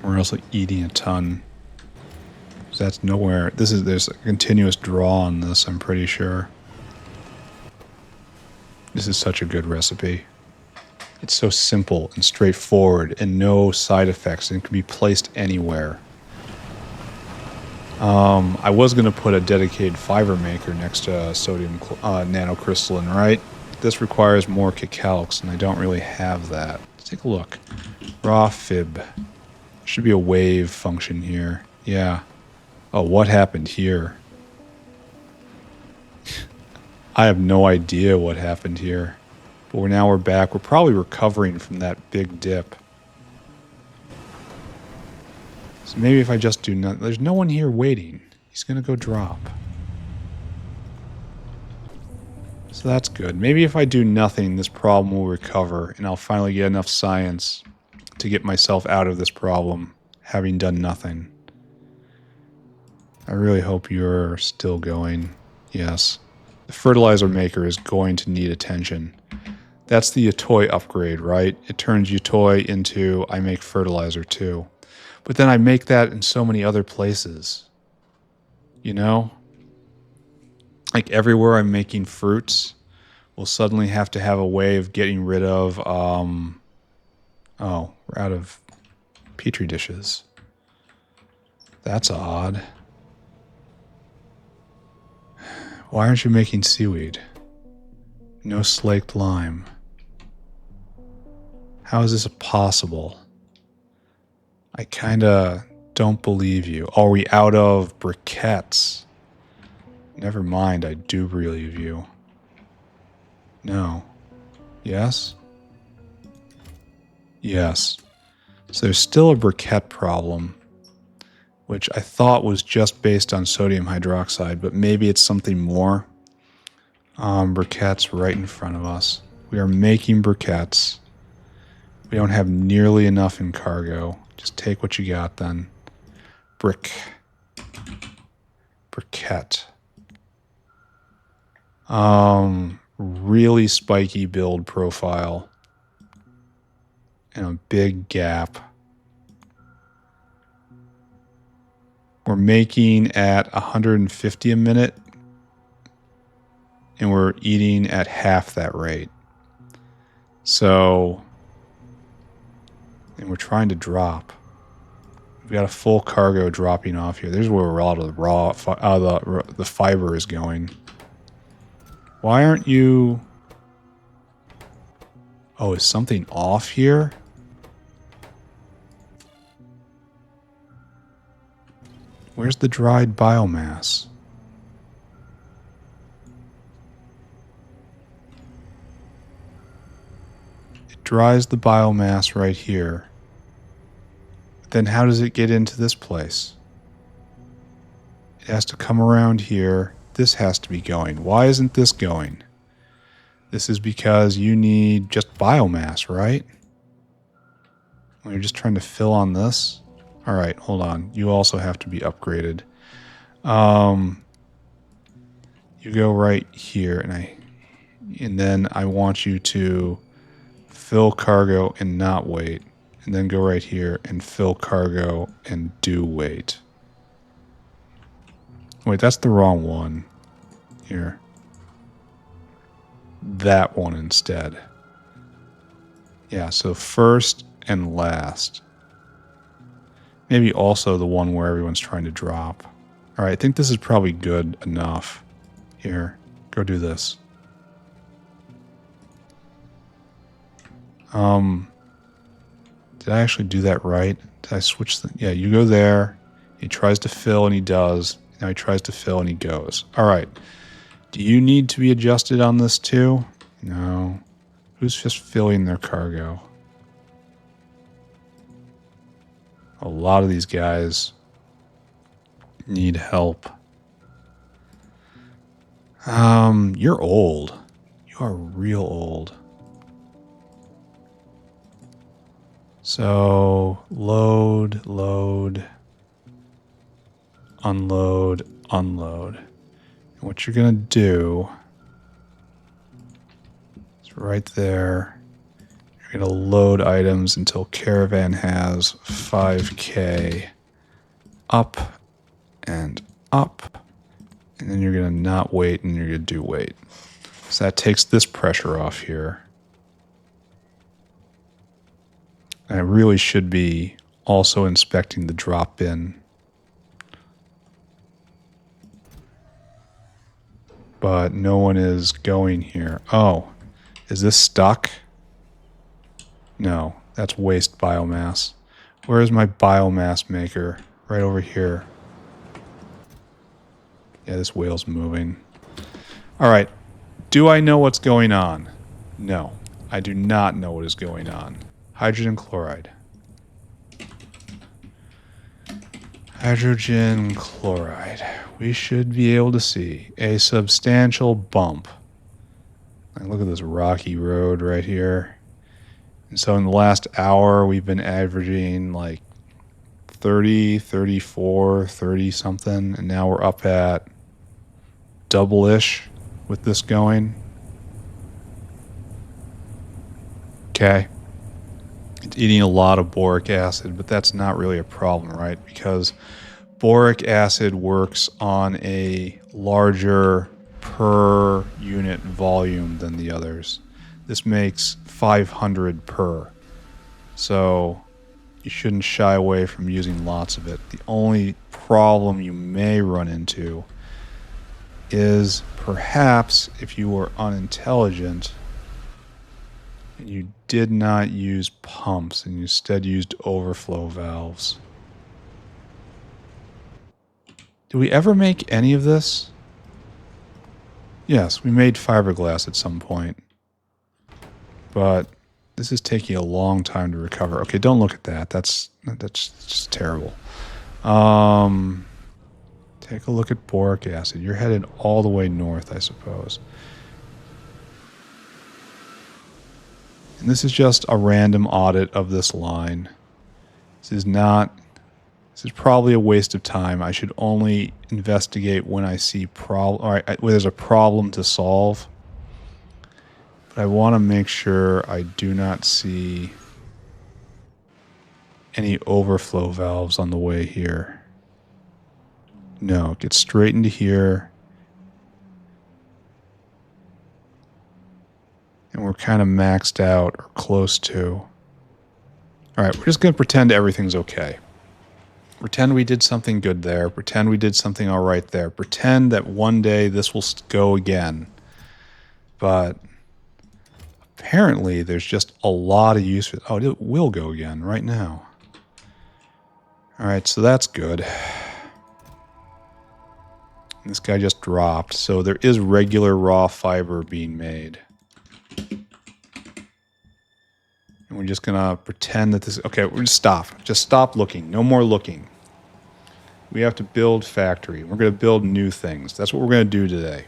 Speaker 1: We're also eating a ton. So that's nowhere. There's a continuous draw on this, I'm pretty sure. This is such a good recipe. It's so simple and straightforward and no side effects and can be placed anywhere. I was going to put a dedicated fiber maker next to sodium nanocrystalline, right? This requires more cacalx and I don't really have that. Let's take a look. Raw fib. There should be a wave function here. Yeah. Oh, what happened here? I have no idea what happened here. But we're back. We're probably recovering from that big dip. So maybe if I just do nothing... There's no one here waiting. He's going to go drop. So that's good. Maybe if I do nothing, this problem will recover. And I'll finally get enough science to get myself out of this problem, having done nothing. I really hope you're still going. Yes. The fertilizer maker is going to need attention. That's the Yatoi upgrade, right? It turns Yatoi into I make fertilizer too. But then I make that in so many other places. You know? Like everywhere I'm making fruits, we'll suddenly have to have a way of getting rid of, oh, we're out of petri dishes. That's odd. Why aren't you making seaweed? No slaked lime. How is this possible? I kinda don't believe you. Are we out of briquettes? Never mind, I do believe you. No. Yes? Yes. So there's still a briquette problem, which I thought was just based on sodium hydroxide, but maybe it's something more. Briquettes right in front of us. We are making briquettes. We don't have nearly enough in cargo. Just take what you got then. Briquette. Really spiky build profile. And a big gap. We're making at 150 a minute, and we're eating at half that rate. So, and we're trying to drop. We've got a full cargo dropping off here. There's where a lot of the fiber is going. Why aren't you... Oh, is something off here? Where's the dried biomass? It dries the biomass right here. Then how does it get into this place? It has to come around here. This has to be going. Why isn't this going? This is because you need just biomass, right? Well, you're just trying to fill on this. All right, hold on. You also have to be upgraded. You go right here, and then I want you to fill cargo and not wait, and then go right here and fill cargo and do wait. Wait, that's the wrong one. Here. That one instead. Yeah, so first and last. Maybe also the one where everyone's trying to drop. All right, I think this is probably good enough. Here, go do this. Did I actually do that right? Did I switch the... Yeah, you go there. He tries to fill and he does. Now he tries to fill and he goes. All right. Do you need to be adjusted on this too? No. Who's just filling their cargo? A lot of these guys need help. You're old. You are real old. So, load, unload, unload. And what you're going to do is right there, you're going to load items until Caravan has 5K up and up. And then you're going to not wait and you're going to do wait. So that takes this pressure off here. I really should be also inspecting the drop bin. But no one is going here. Oh, is this stuck? No, that's waste biomass. Where is my biomass maker? Right over here. Yeah, this whale's moving. All right. Do I know what's going on? No, I do not know what is going on. Hydrogen chloride. Hydrogen chloride. We should be able to see a substantial bump. Like, look at this rocky road right here. And so in the last hour, we've been averaging like 30, 34, 30 something. And now we're up at double-ish with this going. Okay. It's eating a lot of boric acid, but that's not really a problem, right? Because boric acid works on a larger per unit volume than the others. This makes 500 per. So you shouldn't shy away from using lots of it. The only problem you may run into is perhaps if you were unintelligent and you did not use pumps and you instead used overflow valves. Did we ever make any of this? Yes, we made fiberglass at some point. But this is taking a long time to recover. Okay, don't look at that. That's just terrible. Take a look at boric acid. You're headed all the way north, I suppose. And this is just a random audit of this line. This is probably a waste of time. I should only investigate when I see when there's a problem to solve. But I want to make sure I do not see any overflow valves on the way here. No, get straight into here. And we're kind of maxed out or close to. All right, we're just going to pretend everything's okay. Pretend we did something good there. Pretend we did something all right there. Pretend that one day this will go again. But apparently there's just a lot of use for it. Oh, it will go again right now. All right, so that's good. This guy just dropped, so there is regular raw fiber being made. And we're just gonna pretend that this... Okay, we're just stop. Just stop looking. No more looking. We have to build factory. We're gonna build new things. That's what we're gonna do today.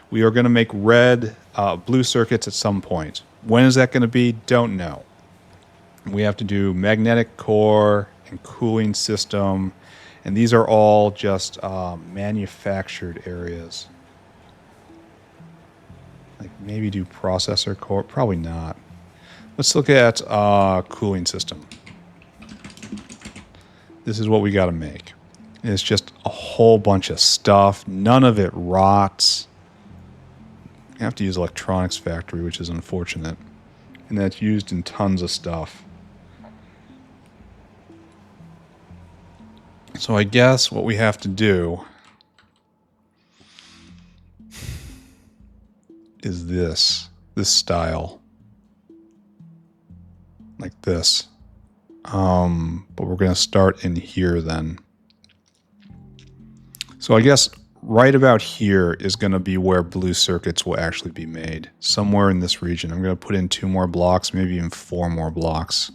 Speaker 1: We are gonna make blue circuits at some point. When is that gonna be? Don't know. We have to do magnetic core and cooling system. And these are all just manufactured areas. Like maybe do processor core. Probably not. Let's look at cooling system. This is what we got to make. It's just a whole bunch of stuff. None of it rots. You have to use electronics factory, which is unfortunate. And that's used in tons of stuff. So I guess what we have to do is this style. Like this. But we're going to start in here then. So I guess right about here is going to be where blue circuits will actually be made. Somewhere in this region. I'm going to put in 2 more blocks, maybe even 4 more blocks.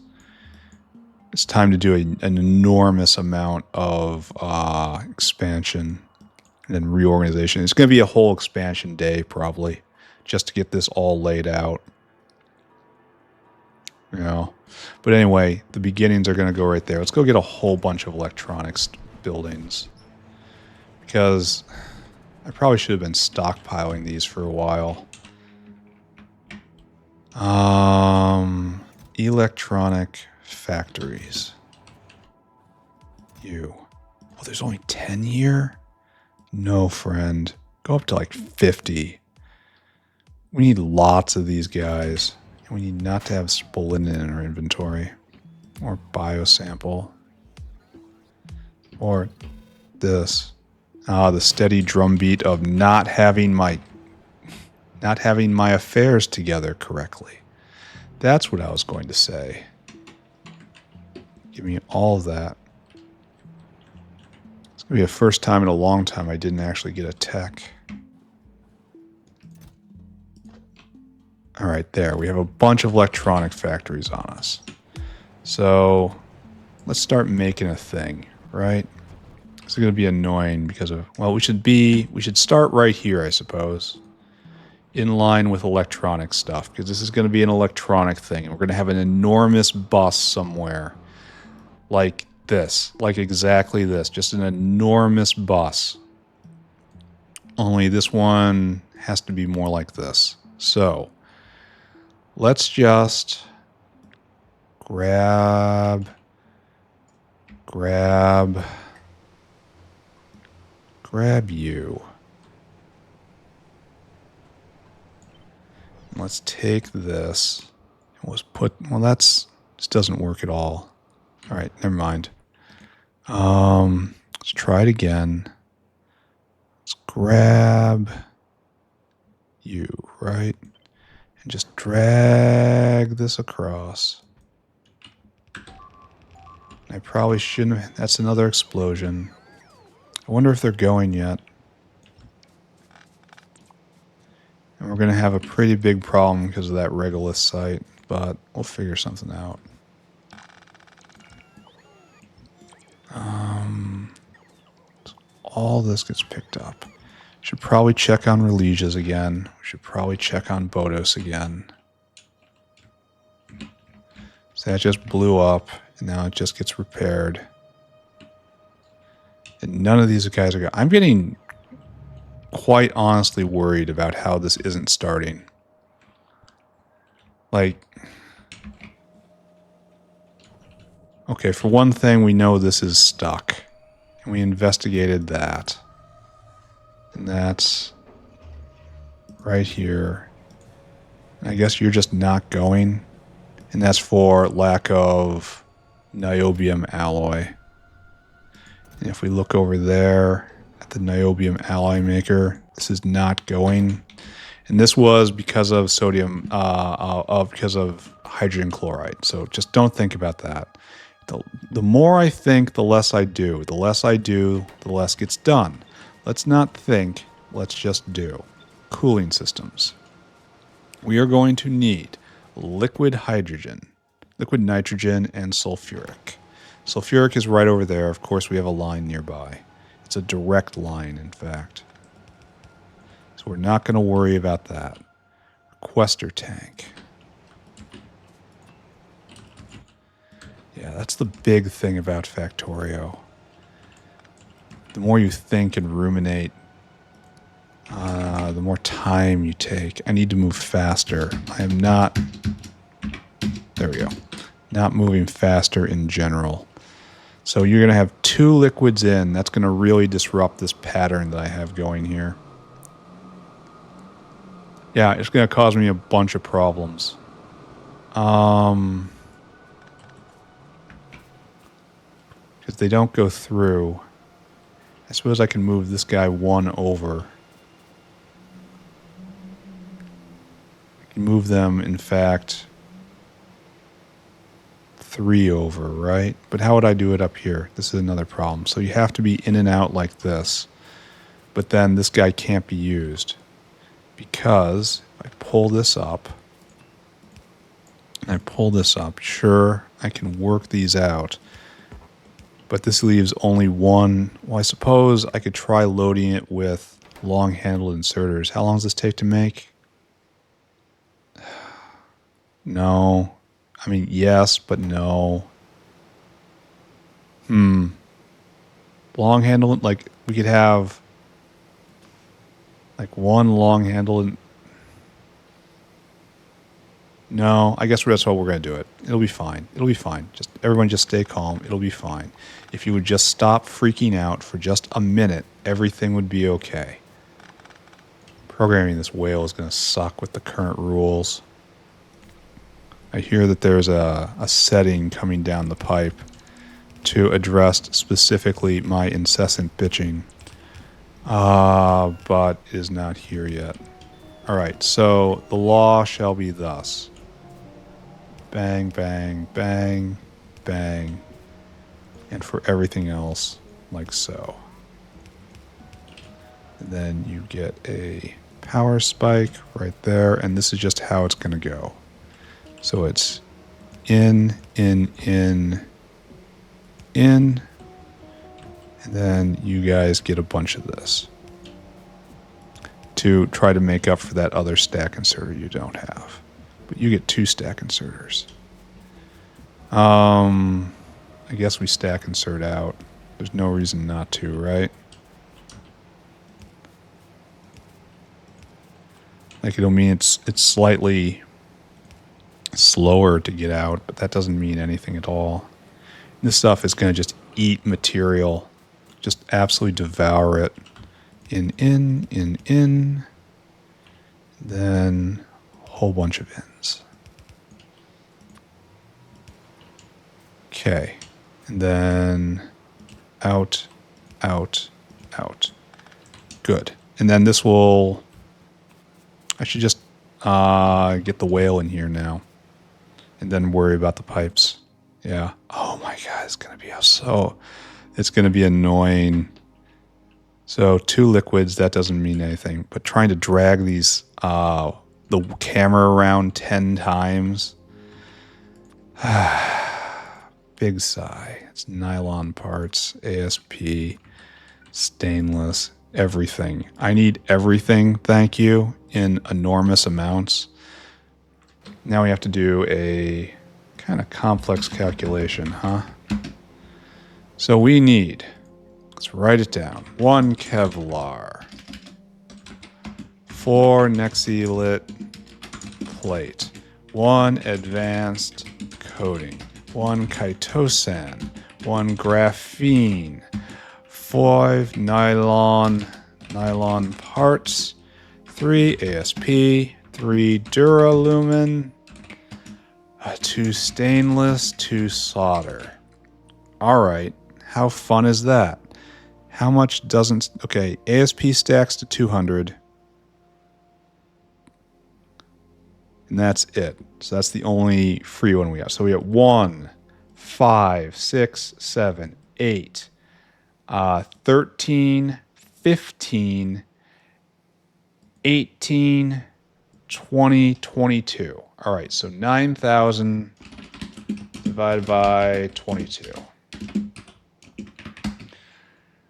Speaker 1: It's time to do an enormous amount of expansion and then reorganization. It's going to be a whole expansion day probably just to get this all laid out. You know. But anyway, the beginnings are going to go right there. Let's go get a whole bunch of electronics buildings. Because I probably should have been stockpiling these for a while. Electronic factories. Oh, there's only 10 here? No, friend. Go up to like 50. We need lots of these guys. And we need not to have spolinen in our inventory. Or biosample. Or this. The steady drumbeat of not having my affairs together correctly. That's what I was going to say. Give me all of that. It's going to be the first time in a long time I didn't actually get a tech. All right, there. We have a bunch of electronic factories on us. So let's start making a thing, right? This is going to be annoying because of... Well, we should start right here, I suppose. In line with electronic stuff. Because this is going to be an electronic thing. And we're going to have an enormous bus somewhere. Like this. Like exactly this. Just an enormous bus. Only this one has to be more like this. So, let's just grab you. Let's take this. Well, this doesn't work at all. All right, never mind. Let's try it again. Let's grab you, right? And just drag this across. I probably shouldn't have... That's another explosion. I wonder if they're going yet. And we're going to have a pretty big problem because of that regolith site, but we'll figure something out. All this gets picked up. Should probably check on Ralesia's again. We should probably check on Bodos again. So that just blew up, and now it just gets repaired. And none of these guys are going. I'm getting quite honestly worried about how this isn't starting. Like, okay, for one thing, we know this is stuck. And we investigated that. And that's right here. And I guess you're just not going. And that's for lack of niobium alloy. And if we look over there at the niobium alloy maker, this is not going. And this was because of sodium, because of hydrogen chloride. So just don't think about that. The more I think, the less I do. The less I do, the less gets done. Let's not think, let's just do. Cooling systems. We are going to need liquid hydrogen, liquid nitrogen, and sulfuric. Sulfuric is right over there. Of course, we have a line nearby. It's a direct line, in fact. So we're not going to worry about that. Requester tank. Yeah, that's the big thing about Factorio. The more you think and ruminate, the more time you take. I need to move faster. I am not... There we go. Not moving faster in general. So you're going to have 2 liquids in. That's going to really disrupt this pattern that I have going here. Yeah, it's going to cause me a bunch of problems. Because they don't go through. I suppose I can move this guy 1 over. I can move them, in fact, 3 over, right? But how would I do it up here? This is another problem. So you have to be in and out like this. But then this guy can't be used. Because if I pull this up, and I pull this up, sure, I can work these out. But this leaves only 1. Well, I suppose I could try loading it with long-handled inserters. How long does this take to make? No. I mean, yes, but no. Long-handled, like, we could have, like, 1 long-handled. No, I guess that's how we're going to do it. It'll be fine. It'll be fine. Just everyone just stay calm. It'll be fine. If you would just stop freaking out for just a minute, everything would be okay. Programming this whale is going to suck with the current rules. I hear that there's a setting coming down the pipe to address specifically my incessant bitching. But it is not here yet. Alright, so the law shall be thus. Bang, bang, bang, bang. And for everything else, like so. And then you get a power spike right there, and this is just how it's going to go. So it's in, and then you guys get a bunch of this to try to make up for that other stack inserter you don't have. But you get 2 stack inserters. I guess we stack insert out. There's no reason not to, right? Like, it'll mean it's slightly slower to get out, but that doesn't mean anything at all. This stuff is going to just eat material. Just absolutely devour it. In. Then a whole bunch of ins. Okay. And then out. Good. And then this will... I should just get the whale in here now. And then worry about the pipes. Yeah. Oh my god, it's going to be so... It's going to be annoying. So 2 liquids, that doesn't mean anything. But trying to drag these, the camera around 10 times. Big sigh. It's nylon parts, ASP, stainless, everything. I need everything, thank you, in enormous amounts. Now we have to do a kind of complex calculation, huh? So we need, let's write it down, 1 Kevlar, 4 Nexilit plate, 1 advanced coating, 1 chitosan, 1 graphene, 5 nylon nylon parts, 3 ASP, 3 Duralumin, 2 stainless, 2 solder. All right, how fun is that? How much doesn't... Okay, ASP stacks to 200. And that's it. So that's the only free one we got. So we got 1, 5, 6, 7, 8, 13, 15, 18, 20, 22. All right, so 9,000 divided by 22.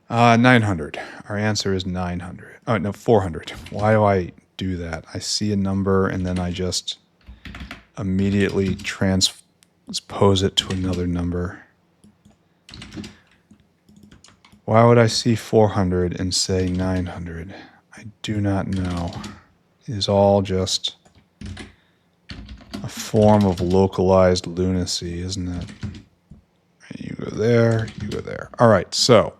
Speaker 1: 900. Our answer is 900. Oh, no, 400. Why do I do that? I see a number and then I just immediately transpose it to another number. Why would I see 400 and say 900? I do not know. It is all just a form of localized lunacy, isn't it? You go there, you go there. All right, so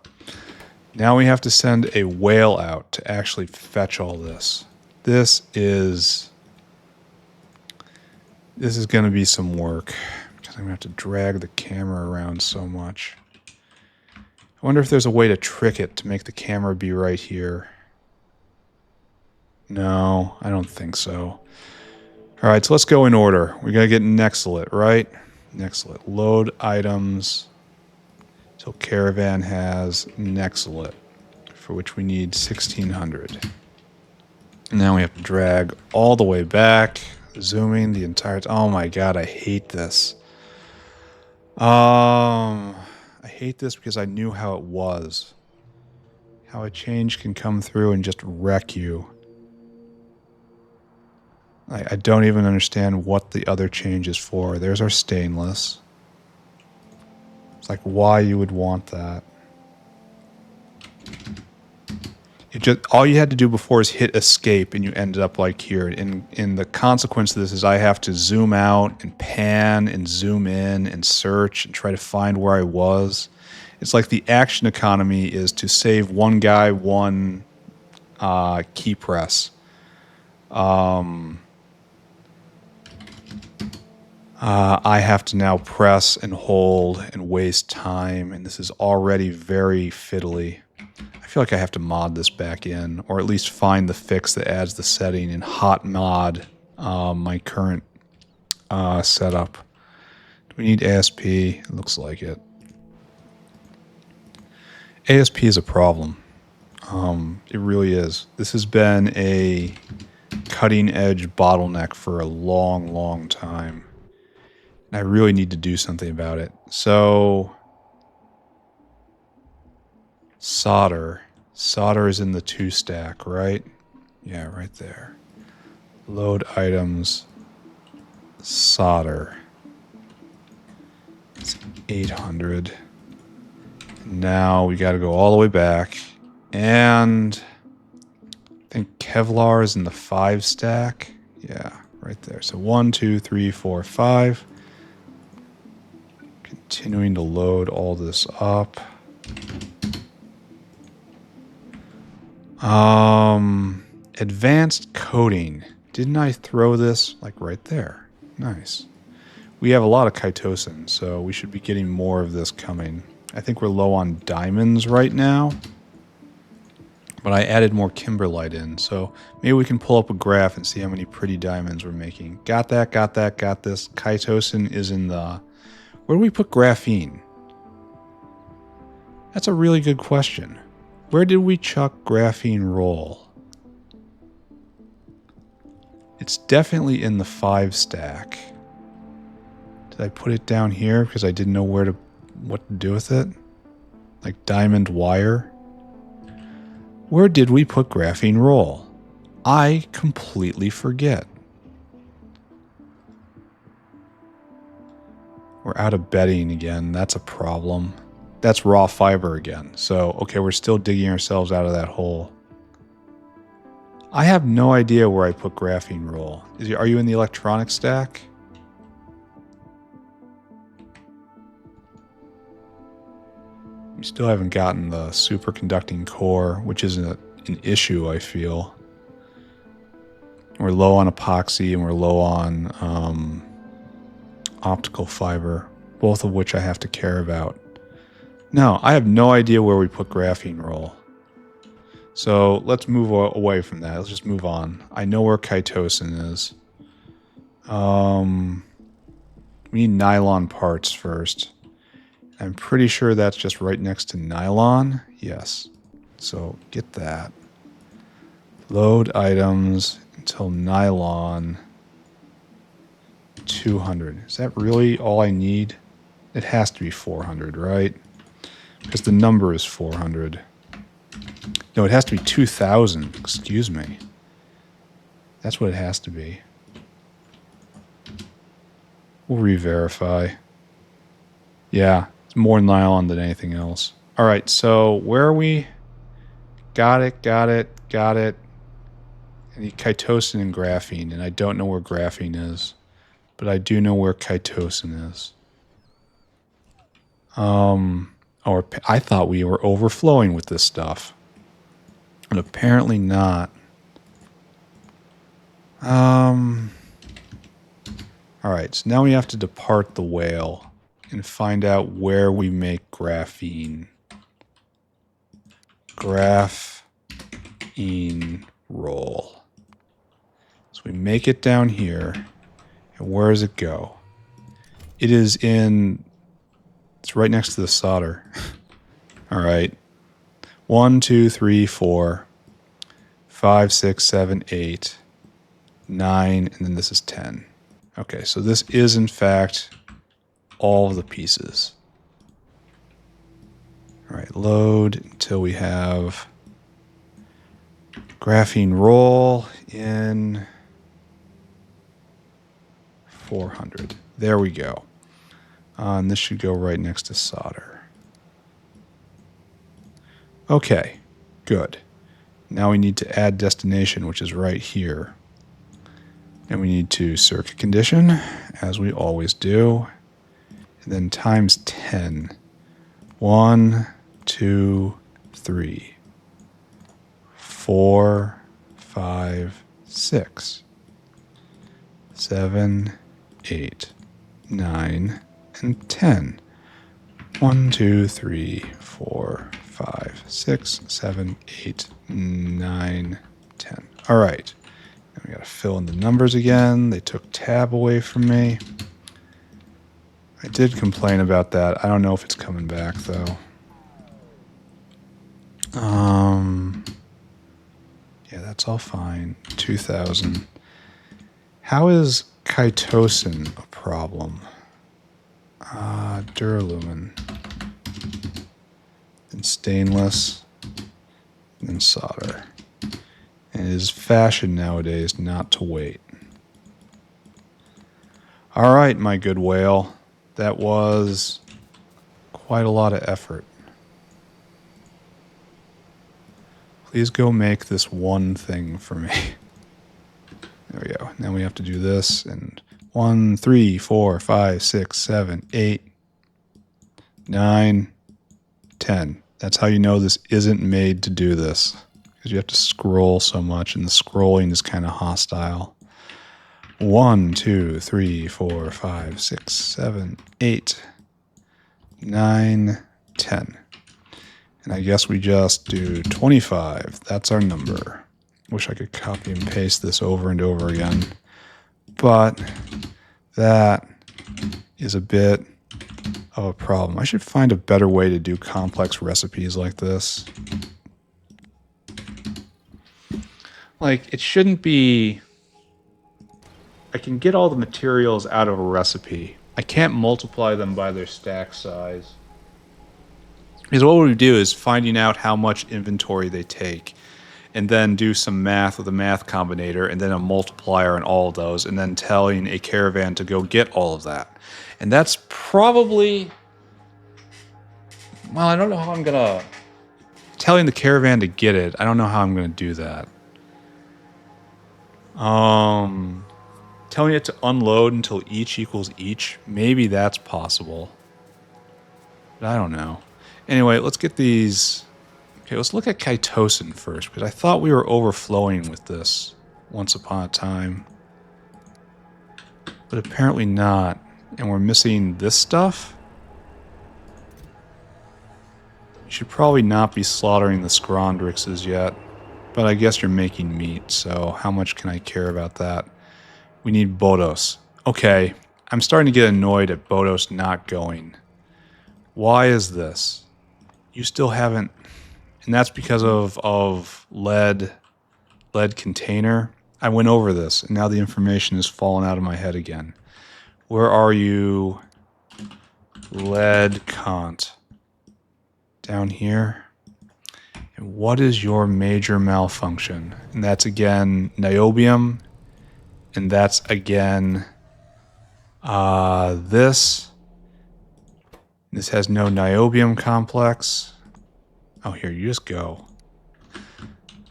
Speaker 1: now we have to send a whale out to actually fetch all this. This is going to be some work because I'm going to have to drag the camera around so much. I wonder if there's a way to trick it to make the camera be right here. No, I don't think so. All right, so let's go in order. We got to get Nextlet, right? Nextlet. Load items till Caravan has Nextlet, for which we need 1,600. And now we have to drag all the way back, zooming the entire time. Oh my god, I hate this. I hate this because I knew how it was. How a change can come through and just wreck you. I don't even understand what the other change is for. There's our stainless. It's like why you would want that. It just all you had to do before is hit escape and you ended up like here. And the consequence of this is I have to zoom out and pan and zoom in and search and try to find where I was. It's like the action economy is to save one guy, one key press. I have to now press and hold and waste time, and this is already very fiddly. I feel like I have to mod this back in, or at least find the fix that adds the setting and hot mod my current setup. Do we need ASP? It looks like it. ASP is a problem. It really is. This has been a cutting edge bottleneck for a long, long time. I really need to do something about it. So, solder. Solder is in the 2 stack, right? Yeah, right there. Load items. Solder. It's 800. Now we got to go all the way back. And I think Kevlar is in the 5 stack. Yeah, right there. So 1, 2, 3, 4, 5. Continuing to load all this up. Advanced coating. Didn't I throw this like right there? Nice. We have a lot of chitosan, so we should be getting more of this coming. I think we're low on diamonds right now. But I added more kimberlite in, so maybe we can pull up a graph and see how many pretty diamonds we're making. Got that, got that, got this. Chitosan is in the... Where do we put graphene? That's a really good question. Where did we chuck graphene roll? It's definitely in the 5 stack. Did I put it down here because I didn't know what to do with it? Like diamond wire? Where did we put graphene roll? I completely forget. We're out of bedding again. That's a problem. That's raw fiber again. So, okay, we're still digging ourselves out of that hole. I have no idea where I put graphene roll. Are you in the electronic stack? We still haven't gotten the superconducting core, which is an issue, I feel. We're low on epoxy and we're low on optical fiber, both of which I have to care about. Now, I have no idea where we put graphene roll. So let's move away from that. Let's just move on. I know where chitosan is. We need nylon parts first. I'm pretty sure that's just right next to nylon. Yes. So get that. Load items until nylon 200. Is that really all I need? It has to be 400, right? Because the number is 400. No, it has to be 2,000. Excuse me. That's what it has to be. We'll re-verify. Yeah, it's more nylon than anything else. All right, so where are we? Got it. I need chitosan and graphene, and I don't know where graphene is, but I do know where chitosan is. Or I thought we were overflowing with this stuff, but apparently not. All right, so now we have to depart the whale and find out where we make graphene. Graphene roll. So we make it down here, and where does it go? It is in... It's right next to the solder. All right. 1, 2, 3, 4, 5, 6, 7, 8, 9, and then this is 10. Okay, so this is in fact all of the pieces. All right, load until we have graphene roll in 400. There we go. And this should go right next to solder. Okay, good. Now we need to add destination, which is right here. And we need to circuit condition, as we always do. And then times 10. 1, 2, 3, 4, 5, 6, 7, 8, 9, and 10. 1, 2, 3, 4, 5, 6, 7, 8, 9, 10. All right. Now we got to fill in the numbers again. They took tab away from me. I did complain about that. I don't know if it's coming back, though. Yeah, that's all fine. 2,000. How is chitosan a problem? Duralumin. And stainless. And solder. And it is fashion nowadays not to wait. All right, my good whale. That was quite a lot of effort. Please go make this one thing for me. There we go. Now we have to do this. And 1, 3, 4, 5, 6, 7, 8, 9, 10. That's how you know this isn't made to do this. Because you have to scroll so much, and the scrolling is kind of hostile. 1, 2, 3, 4, 5, 6, 7, 8, 9, 10. And I guess we just do 25. That's our number. Wish I could copy and paste this over and over again. But that is a bit of a problem. I should find a better way to do complex recipes like this. Like, it shouldn't be... I can get all the materials out of a recipe. I can't multiply them by their stack size. Because what we do is finding out how much inventory they take, and then do some math with a math combinator, and then a multiplier on all of those, and then telling a caravan to go get all of that. And that's probably... Well, I don't know how I'm going to... Telling the caravan to get it, I don't know how I'm going to do that. Telling it to unload until each equals each, maybe that's possible. But I don't know. Anyway, let's get these Okay, let's look at chitosan first, because I thought we were overflowing with this once upon a time. But apparently not. And we're missing this stuff? You should probably not be slaughtering the scrondrixes yet. But I guess you're making meat, so how much can I care about that? We need Bodos. Okay, I'm starting to get annoyed at Bodos not going. Why is this? You still haven't... And that's because of lead container. I went over this, and now the information has fallen out of my head again. Where are you? Lead cont. Down here. And what is your major malfunction? And that's again niobium. And that's again this. This has no niobium complex. Oh, here, you just go.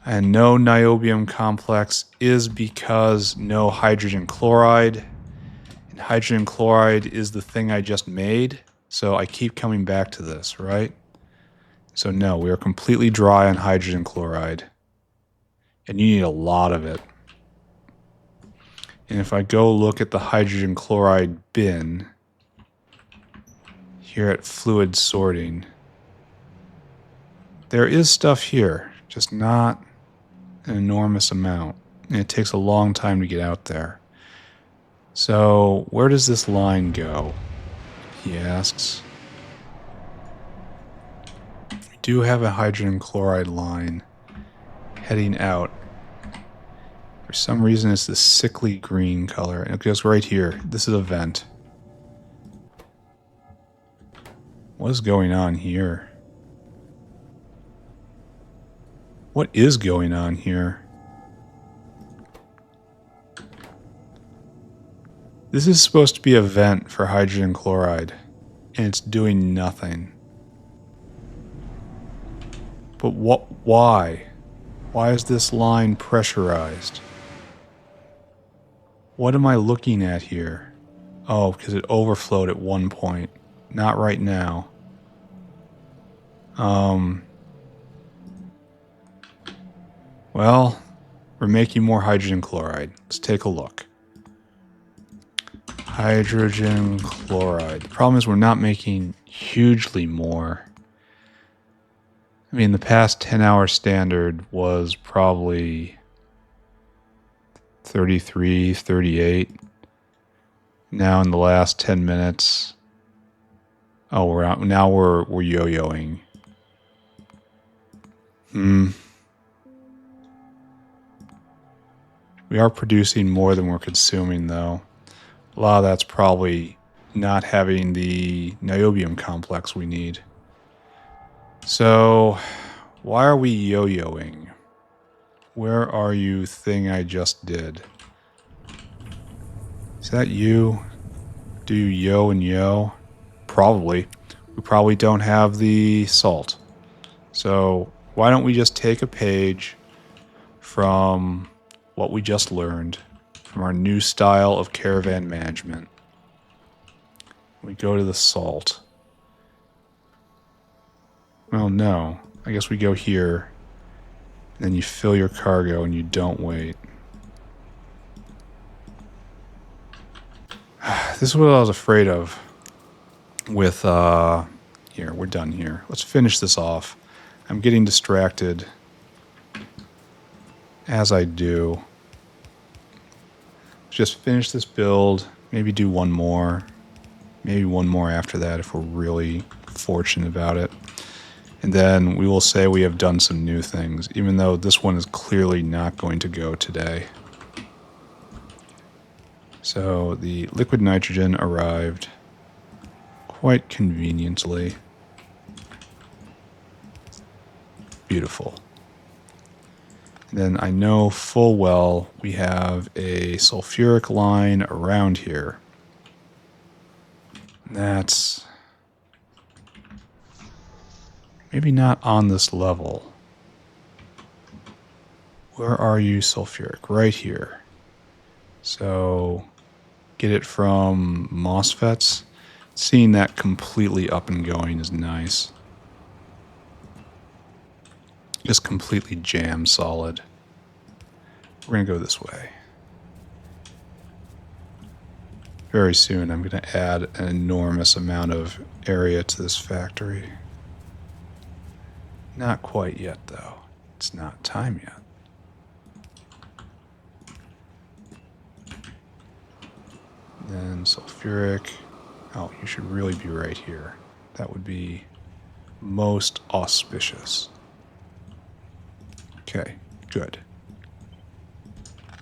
Speaker 1: And no niobium complex is because no hydrogen chloride. And hydrogen chloride is the thing I just made. So I keep coming back to this, right? So no, we are completely dry on hydrogen chloride. And you need a lot of it. And if I go look at the hydrogen chloride bin here at fluid sorting, there is stuff here, just not an enormous amount. And it takes a long time to get out there. So where does this line go? He asks. We do have a hydrogen chloride line heading out. For some reason it's this sickly green color, and it goes right here. This is a vent. What is going on here? What is going on here? This is supposed to be a vent for hydrogen chloride, and it's doing nothing. But why? Why is this line pressurized? What am I looking at here? Oh, because it overflowed at one point. Not right now. Well, we're making more hydrogen chloride. Let's take a look. Hydrogen chloride. The problem is we're not making hugely more. I mean, the past 10-hour standard was probably 33, 38. Now in the last 10 minutes, oh, we're out. Now we're yo-yoing. We are producing more than we're consuming, though. A lot of that's probably not having the niobium complex we need. So, why are we yo-yoing? Where are you, thing I just did? Is that you? Do you yo and yo? Probably. We probably don't have the salt. So, why don't we just take a page from what we just learned from our new style of caravan management. We go to the salt. Well, no. I guess we go here. And then you fill your cargo and you don't wait. This is what I was afraid of with, here, we're done here. Let's finish this off. I'm getting distracted as I do. Just finish this build, maybe do one more, maybe one more after that if we're really fortunate about it. And then we will say we have done some new things, even though this one is clearly not going to go today. So the liquid nitrogen arrived quite conveniently. Beautiful. Then I know full well we have a sulfuric line around here. That's maybe not on this level. Where are you, sulfuric? Right here. So get it from MOSFETs. Seeing that completely up and going is nice. Just completely jam solid. We're going to go this way. Very soon I'm going to add an enormous amount of area to this factory. Not quite yet, though. It's not time yet. Then sulfuric. Oh, you should really be right here. That would be most auspicious. Okay, good.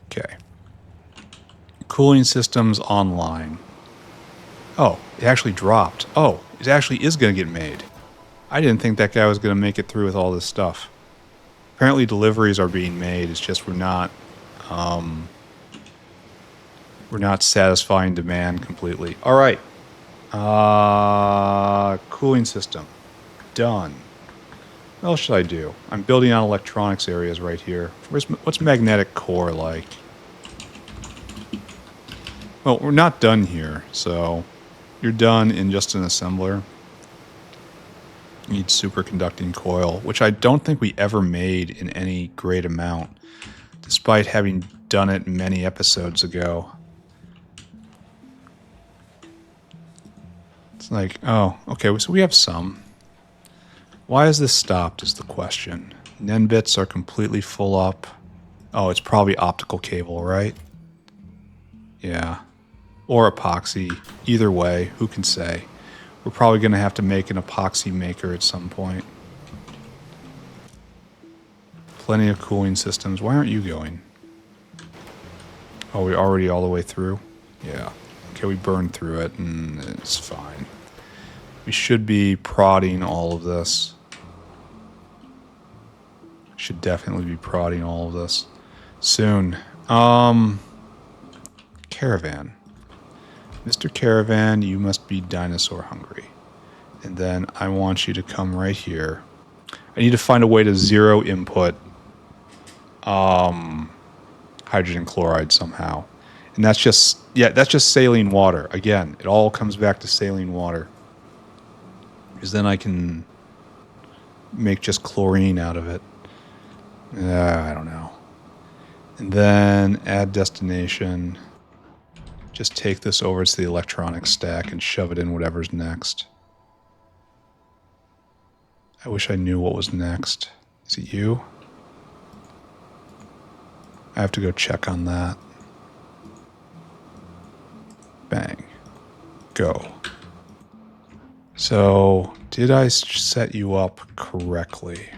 Speaker 1: Okay. Cooling systems online. Oh, it actually dropped. Oh, it actually is going to get made. I didn't think that guy was going to make it through with all this stuff. Apparently deliveries are being made. It's just we're not satisfying demand completely. All right. Cooling system. Done. What else should I do? I'm building on electronics areas right here. What's magnetic core like? Well, we're not done here, so you're done in just an assembler. You need superconducting coil, which I don't think we ever made in any great amount, despite having done it many episodes ago. It's like, oh, okay, so we have some. Why is this stopped is the question. NEN bits are completely full up. Oh, it's probably optical cable, right? Yeah. Or epoxy. Either way, who can say? We're probably going to have to make an epoxy maker at some point. Plenty of cooling systems. Why aren't you going? Oh, we're already all the way through? Yeah. Okay, we burned through it, and it's fine. We should be prodding all of this. Should definitely be prodding all of this soon. Caravan. Mr. Caravan, you must be dinosaur hungry. And then I want you to come right here. I need to find a way to zero input hydrogen chloride somehow. And that's just saline water. Again, it all comes back to saline water. Because then I can make just chlorine out of it. I don't know. And then add destination. Just take this over to the electronics stack and shove it in whatever's next. I wish I knew what was next. Is it you? I have to go check on that. Bang. Go. So, did I set you up correctly?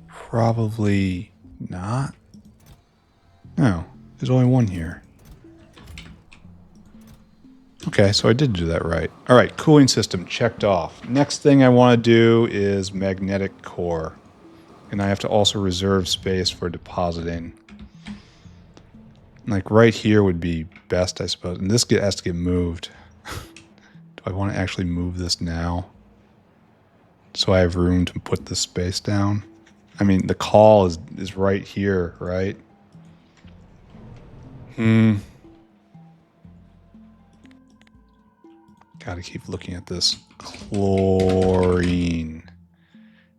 Speaker 1: Probably not. No, there's only one here. Okay, so I did do that right. All right, cooling system checked off. Next thing I want to do is magnetic core. And I have to also reserve space for depositing. Like right here would be best, I suppose. And this has to get moved. Do I want to actually move this now? So I have room to put this space down? I mean, the call is right here, right? Gotta keep looking at this. Chlorine.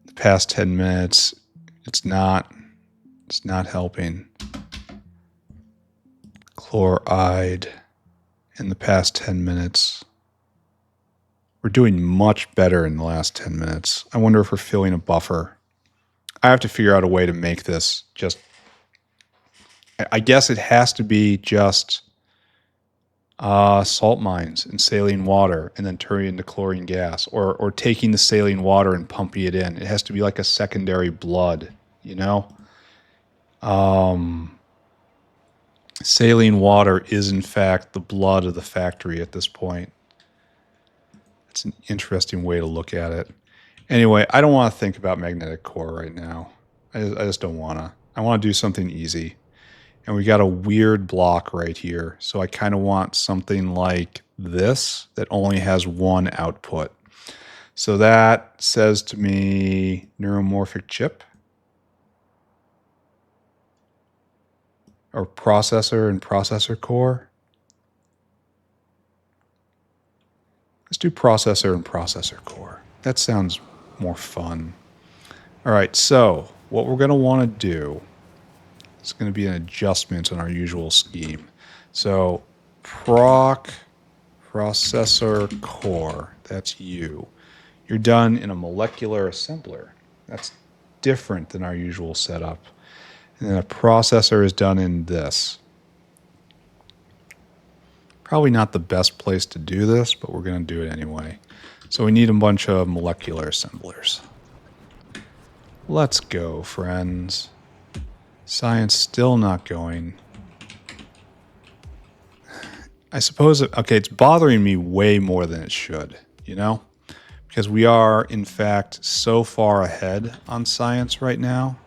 Speaker 1: The past 10 minutes, it's not helping. Chloride in the past 10 minutes. We're doing much better in the last 10 minutes. I wonder if we're filling a buffer. I have to figure out a way to make this just... I guess it has to be just salt mines and saline water and then turning it into chlorine gas, or taking the saline water and pumping it in. It has to be like a secondary blood, you know? Saline water is in fact the blood of the factory at this point. It's an interesting way to look at it. Anyway, I don't want to think about magnetic core right now. I just don't want to. I want to do something easy. And we got a weird block right here. So I kind of want something like this that only has one output. So that says to me neuromorphic chip. Or processor and processor core. Let's do processor and processor core. That sounds more fun. All right, so what we're going to want to do is going to be an adjustment in our usual scheme. So processor core, that's you. You're done in a molecular assembler. That's different than our usual setup. And then a processor is done in this. Probably not the best place to do this, but we're going to do it anyway. So we need a bunch of molecular assemblers. Let's go, friends. Science still not going. I suppose, okay, it's bothering me way more than it should, you know? Because we are, in fact, so far ahead on science right now.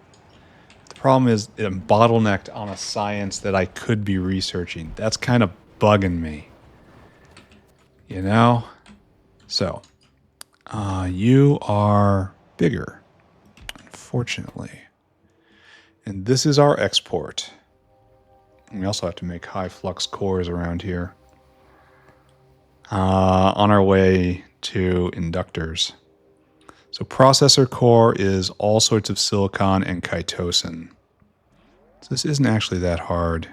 Speaker 1: The problem is I'm bottlenecked on a science that I could be researching. That's kind of bugging me. You know? So, you are bigger, unfortunately. And this is our export. And we also have to make high flux cores around here. On our way to inductors. So processor core is all sorts of silicon and chitosan. So this isn't actually that hard.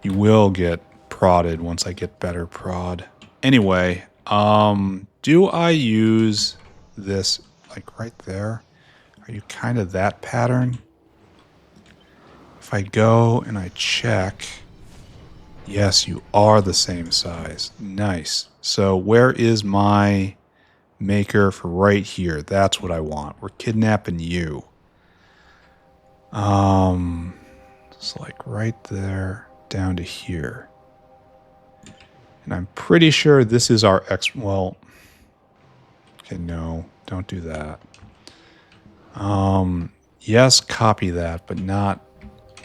Speaker 1: You will get prodded once I get better prod. Anyway, do I use this like right there? Are you kind of that pattern? If I go and I check, yes, you are the same size. Nice. So where is my maker for right here? That's what I want. We're kidnapping you. It's like right there down to here. And I'm pretty sure this is our well, okay, no, don't do that. Yes, copy that, but not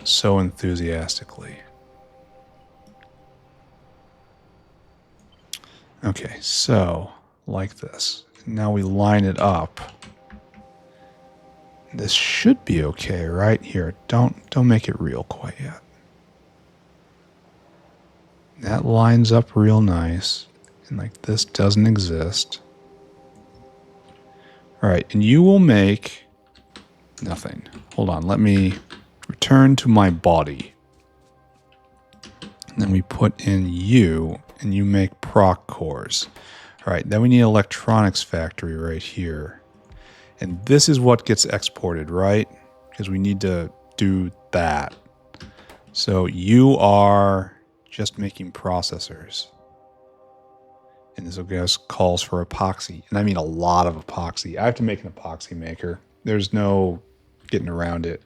Speaker 1: so enthusiastically. Okay, so like this. Now we line it up. This should be okay, right? Here, don't make it real quite yet. That lines up real nice. And like this doesn't exist. All right, and you will make nothing. Hold on, let me return to my body. And then we put in you, and you make proc cores. All right, then we need electronics factory right here. And this is what gets exported, right? Because we need to do that. So you are just making processors. And this, I guess, calls for epoxy. And I mean a lot of epoxy. I have to make an epoxy maker. There's no getting around it.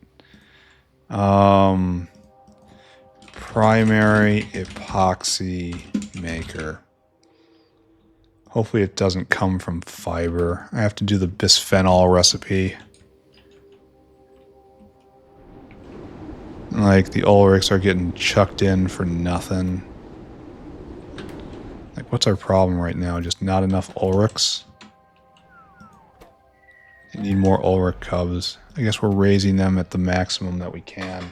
Speaker 1: Primary epoxy maker. Hopefully it doesn't come from fiber. I have to do the bisphenol recipe. Like the Ulrichs are getting chucked in for nothing. Like what's our problem right now? Just not enough Ulrichs? We need more Ulrich cubs. I guess we're raising them at the maximum that we can.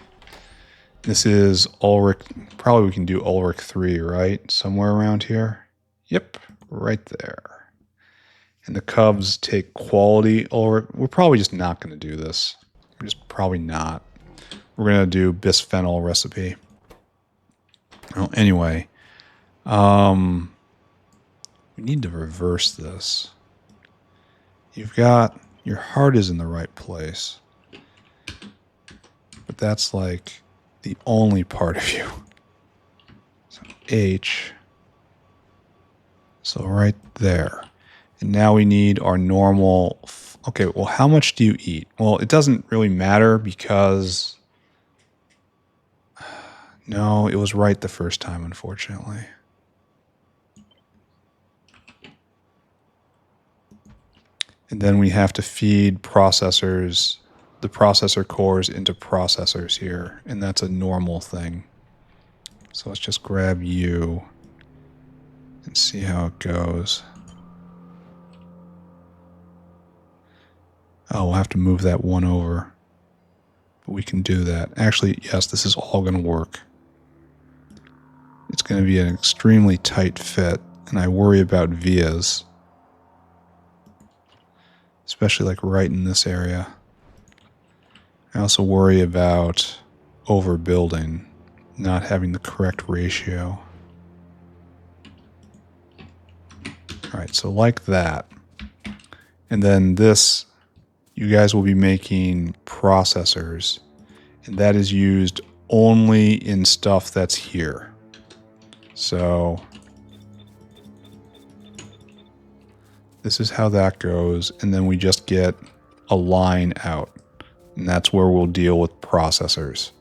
Speaker 1: This is Ulrich. Probably we can do Ulrich 3, right? Somewhere around here. Yep, right there. And the cubs take quality Ulrich. We're probably just not going to do this. We're just probably not. We're going to do bisphenol recipe. Well, anyway. We need to reverse this. You've got... Your heart is in the right place. But that's like the only part of you. So H. So right there. And now we need our normal... Okay, well, how much do you eat? Well, it doesn't really matter because... No, it was right the first time, unfortunately. And then we have to feed processors, the processor cores into processors here. And that's a normal thing. So let's just grab you and see how it goes. Oh, we'll have to move that one over. But we can do that. Actually, yes, this is all going to work. It's going to be an extremely tight fit. And I worry about vias. especially like right in this area. I also worry about overbuilding, not having the correct ratio. All right, so like that. And then this, you guys will be making processors, and that is used only in stuff that's here. So this is how that goes, and then we just get a line out, and that's where we'll deal with processors.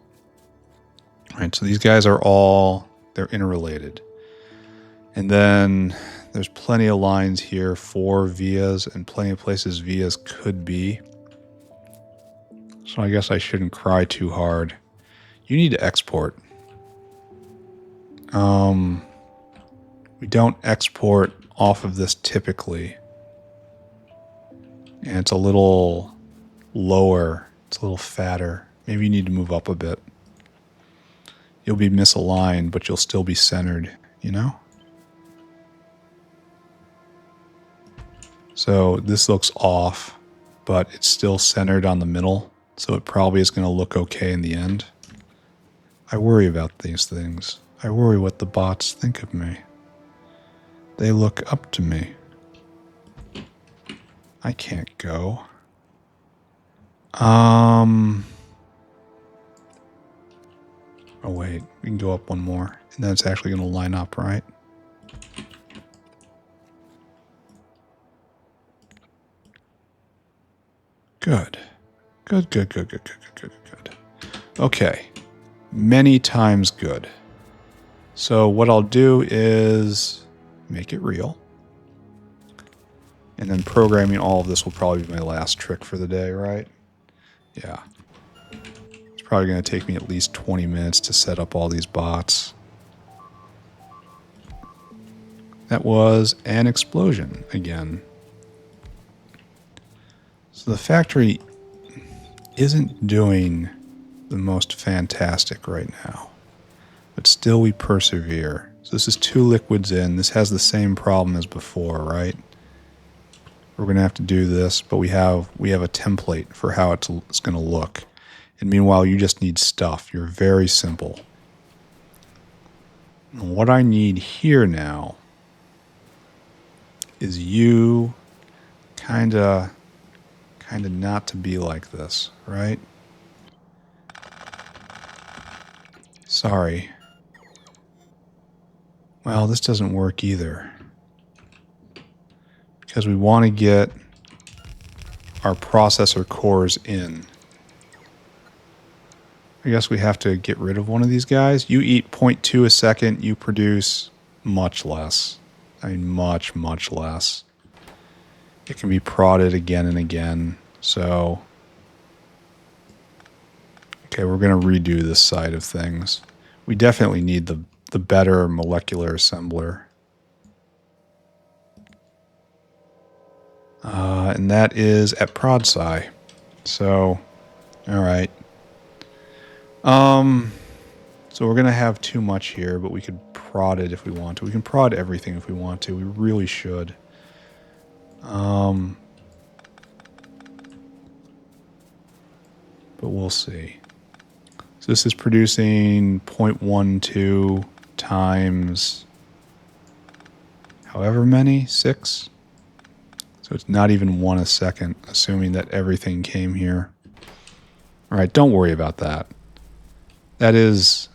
Speaker 1: All right, so these guys are all, they're interrelated. And then there's plenty of lines here for vias and plenty of places vias could be. So I guess I shouldn't cry too hard. You need to export. We don't export off of this typically. And it's a little lower. It's a little fatter. Maybe you need to move up a bit. You'll be misaligned, but you'll still be centered, you know? So this looks off, but it's still centered on the middle. So it probably is going to look okay in the end. I worry about these things. I worry what the bots think of me. They look up to me. I can't go. Oh wait, we can go up one more. And then it's actually going to line up, right? Good. Good, good, good, good, good, good, good, good. Okay. Many times good. So what I'll do is make it real. And then programming all of this will probably be my last trick for the day, right? Yeah. It's probably going to take me at least 20 minutes to set up all these bots. That was an explosion again. So the factory isn't doing the most fantastic right now. But still we persevere. So this is 2 liquids in. This has the same problem as before, right? We're going to have to do this, but we have a template for how it's going to look. And meanwhile, you just need stuff. You're very simple. And what I need here now is you kind of not to be like this, right? Sorry. Well, this doesn't work either. Because we want to get our processor cores in. I guess we have to get rid of one of these guys. You eat 0.2 a second, you produce much less. I mean, much, much less. It can be prodded again and again. So, okay, we're going to redo this side of things. We definitely need the better molecular assembler. And that is at prod psi. So, all right. So we're going to have too much here, but we could prod it if we want to. We can prod everything if we want to. We really should. But we'll see. So this is producing 0.12 times however many? 6? So it's not even 1 a second, assuming that everything came here. All right, don't worry about that. That's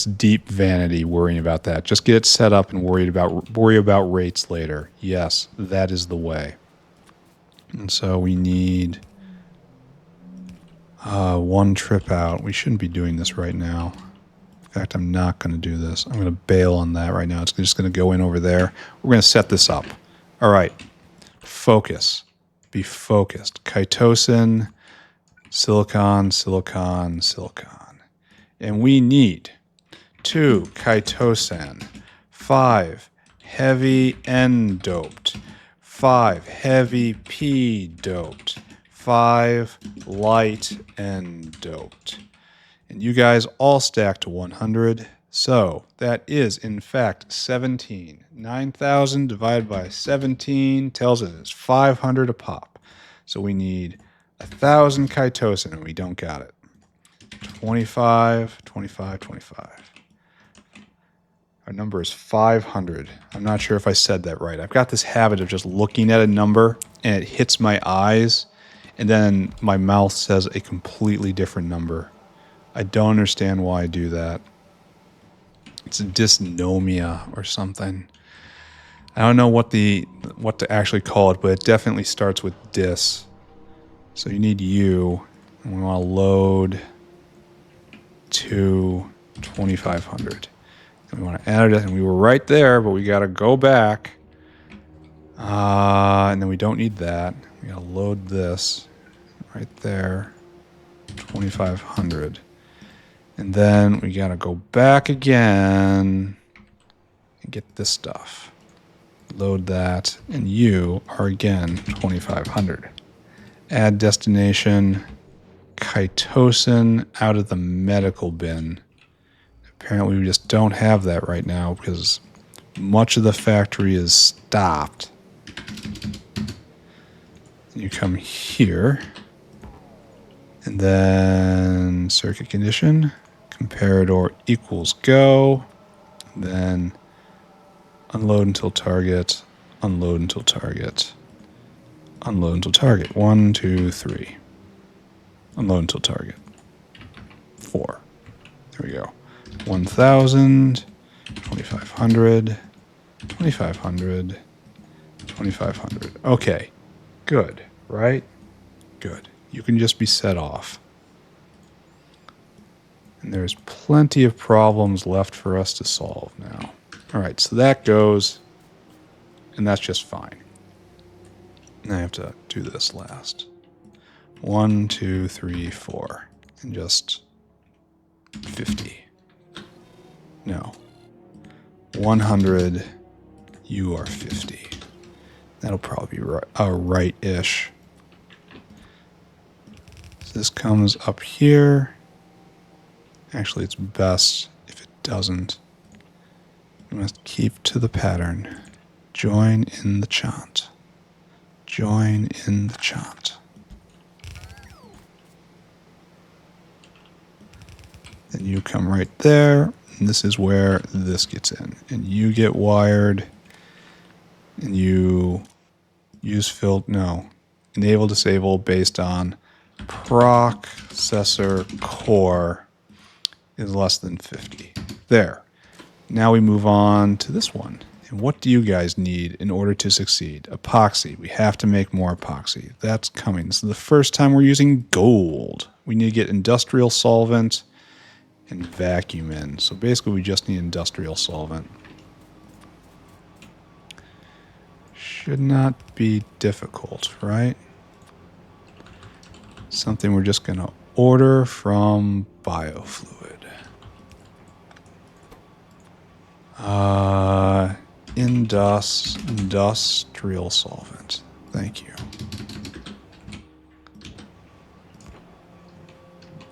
Speaker 1: deep vanity worrying about that. Just get it set up and worry about rates later. Yes, that is the way. And so we need 1 trip out. We shouldn't be doing this right now. In fact, I'm not going to do this. I'm going to bail on that right now. It's just going to go in over there. We're going to set this up. All right. Focus. Be focused. Chitosan, silicon, silicon, silicon. And we need 2 chitosan, 5 heavy N doped, 5 heavy P doped, 5 light N doped. And you guys all stack to 100. So that is, in fact, 17. 9,000 divided by 17 tells us it's 500 a pop. So we need 1,000 chitosan, and we don't got it. 25, 25, 25. Our number is 500. I'm not sure if I said that right. I've got this habit of just looking at a number, and it hits my eyes, and then my mouth says a completely different number. I don't understand why I do that. It's a dysnomia or something. I don't know what to actually call it, but it definitely starts with dis. So you need U, and we want to load to 2,500. And we want to add it, and we were right there, but we got to go back. And then we don't need that. We got to load this right there, 2,500. And then we got to go back again and get this stuff. Load that, and you are again 2,500. Add destination, chitosan out of the medical bin. Apparently we just don't have that right now because much of the factory is stopped. You come here, and then circuit condition, comparador equals go, then unload until target, unload until target, unload until target. 1, 2, 3. Unload until target. 4. There we go. 1,000, 2,500, 2,500, 2,500. Okay, good, right? Good. You can just be set off. And there's plenty of problems left for us to solve now. All right, so that goes, and that's just fine. Now I have to do this last. 1, 2, 3, 4, and just 50. No. 100, you are 50. That'll probably be right-ish. So this comes up here. Actually, it's best if it doesn't. We must keep to the pattern. Join in the chant. Join in the chant. Then you come right there, and this is where this gets in. And you get wired, and you use enable disable based on processor core is less than 50. There. Now we move on to this one. And what do you guys need in order to succeed? Epoxy. We have to make more epoxy. That's coming. This is the first time we're using gold. We need to get industrial solvent and vacuum in. So basically we just need industrial solvent. Should not be difficult, right? Something we're just going to order from biofluid. Industrial solvent. Thank you.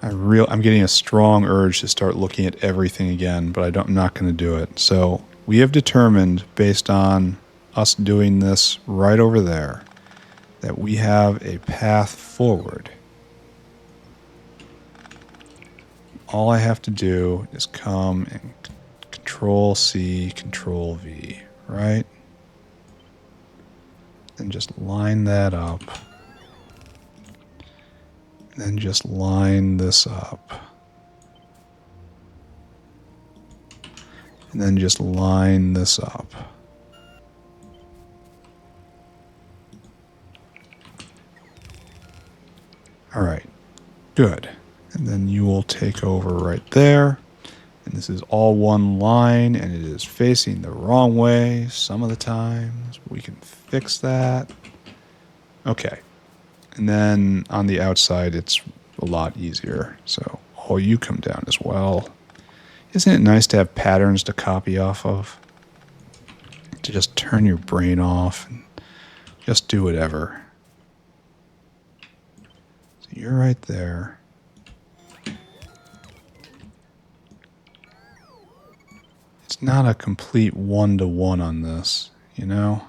Speaker 1: I'm getting a strong urge to start looking at everything again, but I'm not going to do it. So we have determined, based on us doing this right over there, that we have a path forward. All I have to do is come and Control C, Control V, right? And just line that up. Then just line this up. And then just line this up. All right, good. And then you will take over right there. And this is all one line, and it is facing the wrong way some of the times. We can fix that. Okay. And then on the outside, it's a lot easier. So, you come down as well. Isn't it nice to have patterns to copy off of? To just turn your brain off and just do whatever. So you're right there. It's not a complete one-to-one on this, you know?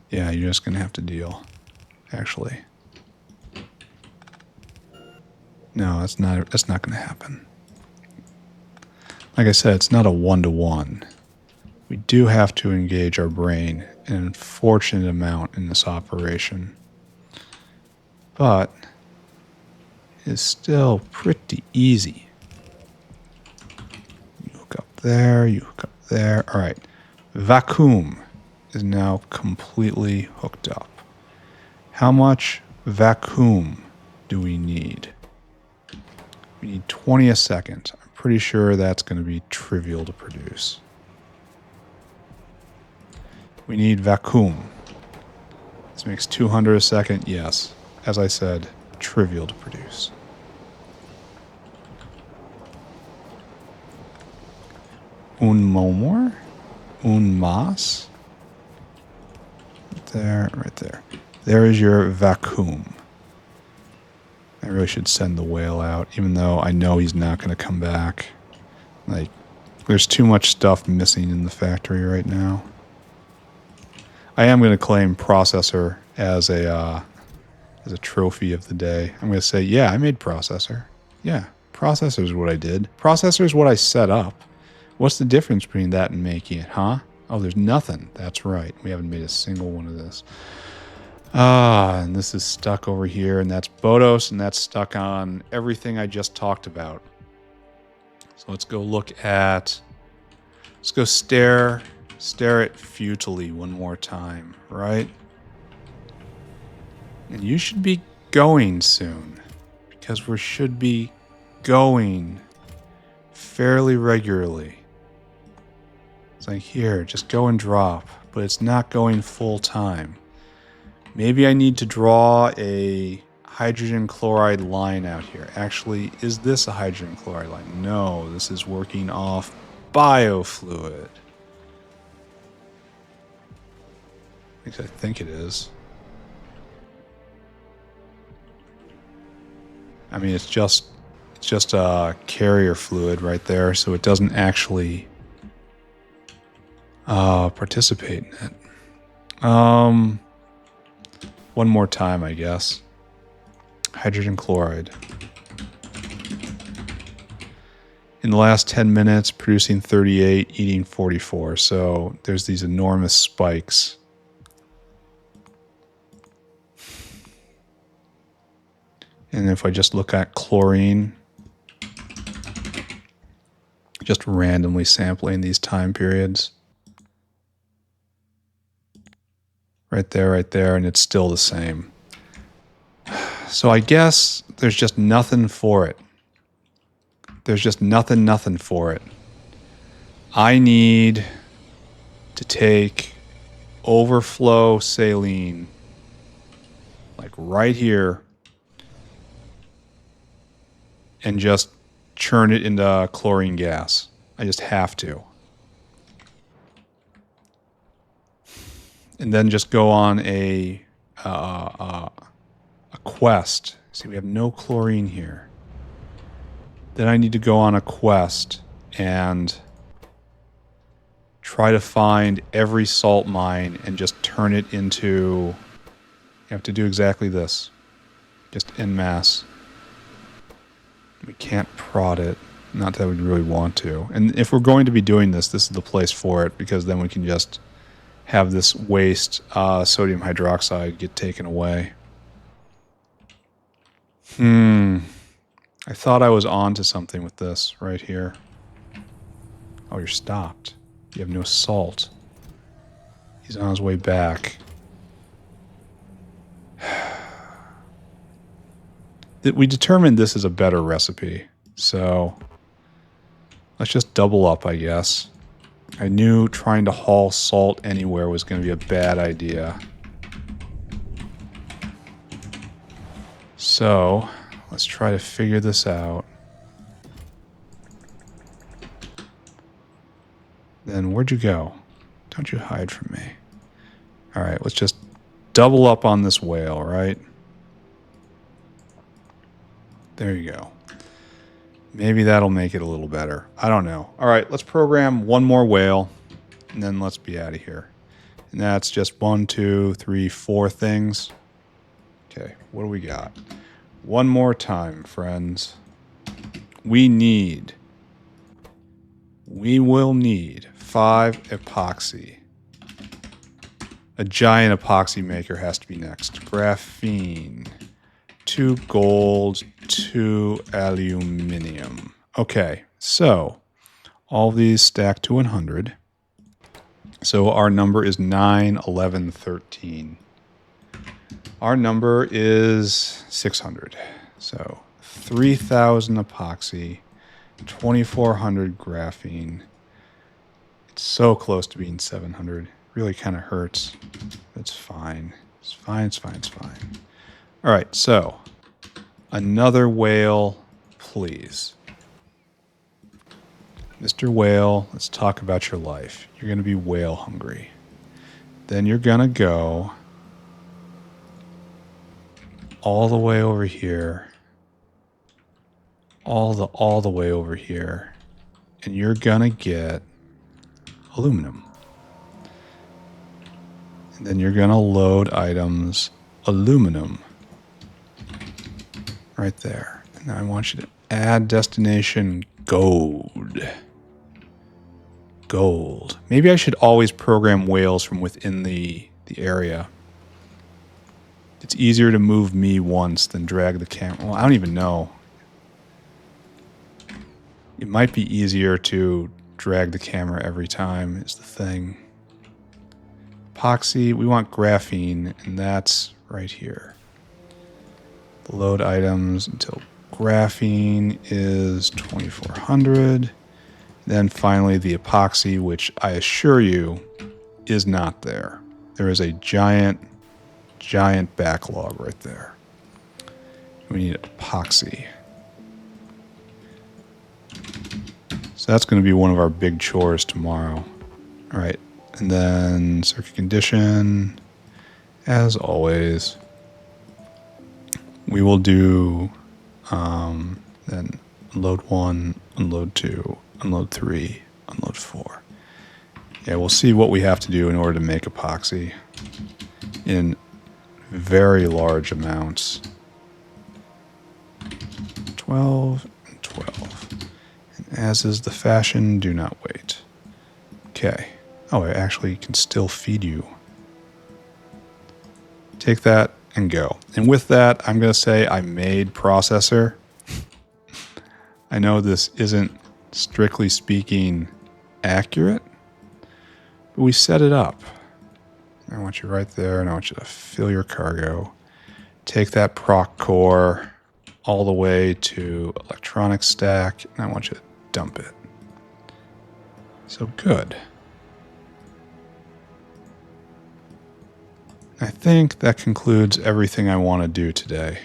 Speaker 1: Yeah, you're just going to have to deal, actually. No, that's not going to happen. Like I said, it's not a one-to-one. We do have to engage our brain an unfortunate amount in this operation. But it's still pretty easy. You hook up there, you hook up there. All right. Vacuum is now completely hooked up. How much vacuum do we need? We need 20 a second. I'm pretty sure that's going to be trivial to produce. We need vacuum. This makes 200 a second. Yes. As I said, trivial to produce. Un more? Un más? There, right there. There is your vacuum. I really should send the whale out, even though I know he's not going to come back. Like, there's too much stuff missing in the factory right now. I am going to claim processor as a trophy of the day. I'm going to say, yeah, I made processor. Yeah, processor is what I did. Processor is what I set up. What's the difference between that and making it, huh? Oh, there's nothing. That's right. We haven't made a single one of this. And this is stuck over here, and that's Bodos, and that's stuck on everything I just talked about. So let's go look at... Let's go stare it futilely one more time, right? And you should be going soon, because we should be going fairly regularly. It's like, here, just go and drop, but it's not going full time. Maybe I need to draw a hydrogen chloride line out here. Actually, is this a hydrogen chloride line? No, this is working off biofluid. At least I think it is. I mean, it's just a carrier fluid right there, so it doesn't actually participate in it. One more time, I guess. Hydrogen chloride. In the last 10 minutes, producing 38, eating 44. So there's these enormous spikes. And if I just look at chlorine, just randomly sampling these time periods. Right there, and it's still the same. So I guess there's just nothing for it. There's just nothing for it. I need to take overflow saline, like right here, and just churn it into chlorine gas. I just have to. And then just go on a quest. See, we have no chlorine here. Then I need to go on a quest and try to find every salt mine and just turn it into... You have to do exactly this. Just en masse. We can't prod it. Not that we really want to. And if we're going to be doing this, this is the place for it, because then we can just have this waste sodium hydroxide get taken away. I thought I was on to something with this right here. Oh, you're stopped. You have no salt. He's on his way back. We determined this is a better recipe, so let's just double up, I guess. I knew trying to haul salt anywhere was going to be a bad idea. So, let's try to figure this out. Then where'd you go? Don't you hide from me. Alright, let's just double up on this whale, right? There you go. Maybe that'll make it a little better. I don't know. Alright, let's program one more whale, and then let's be out of here. And that's just 1, 2, 3, 4 things. Okay, what do we got? One more time, friends. We will need 5 epoxy. A giant epoxy maker has to be next. Graphene. 2 gold, 2 aluminum. Okay, so all these stack to 100. So our number is 9, 11, 13. Our number is 600. So 3,000 epoxy, 2,400 graphene. It's so close to being 700. Really kind of hurts. It's fine. It's fine, it's fine, it's fine. All right, so another whale, please. Mr. Whale, let's talk about your life. You're going to be whale hungry. Then you're going to go all the way over here. All the way over here. And you're going to get aluminum. And then you're going to load items aluminum. Right there. And now I want you to add destination gold. Gold. Maybe I should always program whales from within the area. It's easier to move me once than drag the camera. Well, I don't even know. It might be easier to drag the camera every time is the thing. Epoxy, we want graphene, and that's right here. Load items until graphene is 2,400. Then finally the epoxy, which I assure you is not there. There is a giant backlog right there. We need epoxy. So that's going to be one of our big chores tomorrow. All right. And then circuit condition, as always. We will do then unload 1, unload 2, unload 3, unload 4. Yeah, we'll see what we have to do in order to make epoxy in very large amounts. 12 and 12. And as is the fashion, do not wait. Okay. Oh, I actually can still feed you. Take that and go. And with that, I'm going to say I made processor. I know this isn't, strictly speaking, accurate, but we set it up. I want you right there, and I want you to fill your cargo. Take that proc core all the way to electronic stack, and I want you to dump it. So good. I think that concludes everything I want to do today.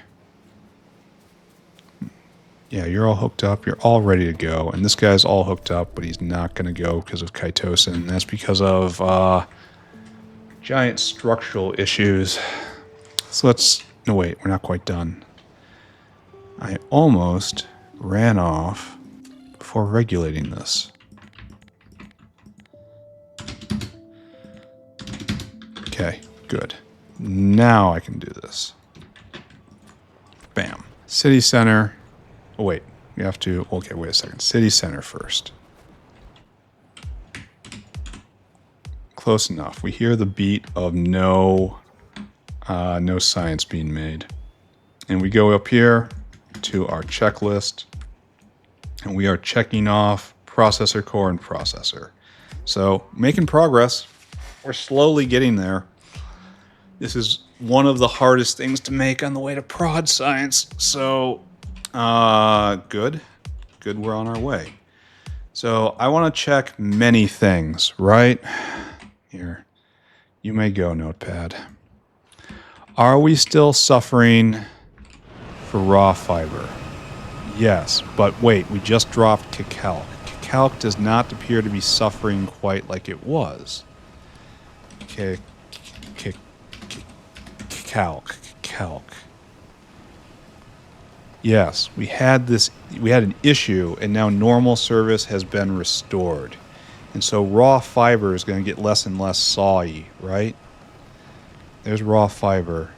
Speaker 1: Yeah, you're all hooked up. You're all ready to go. And this guy's all hooked up, but he's not going to go because of chitosan. That's because of giant structural issues. So let's... No, wait. We're not quite done. I almost ran off before regulating this. Okay, good. Now I can do this. Bam. City center. Oh, wait. We have to... Okay, wait a second. City center first. Close enough. We hear the beat of no science being made. And we go up here to our checklist. And we are checking off processor core and processor. So, making progress. We're slowly getting there. This is one of the hardest things to make on the way to prod science. So, good. Good, we're on our way. So, I want to check many things, right? Here. You may go, Notepad. Are we still suffering for raw fiber? Yes, but wait, we just dropped Kicalc. Kicalc does not appear to be suffering quite like it was. Calc. We had an issue, and now normal service has been restored. And so raw fiber is going to get less and less sawy, right? There's raw fiber.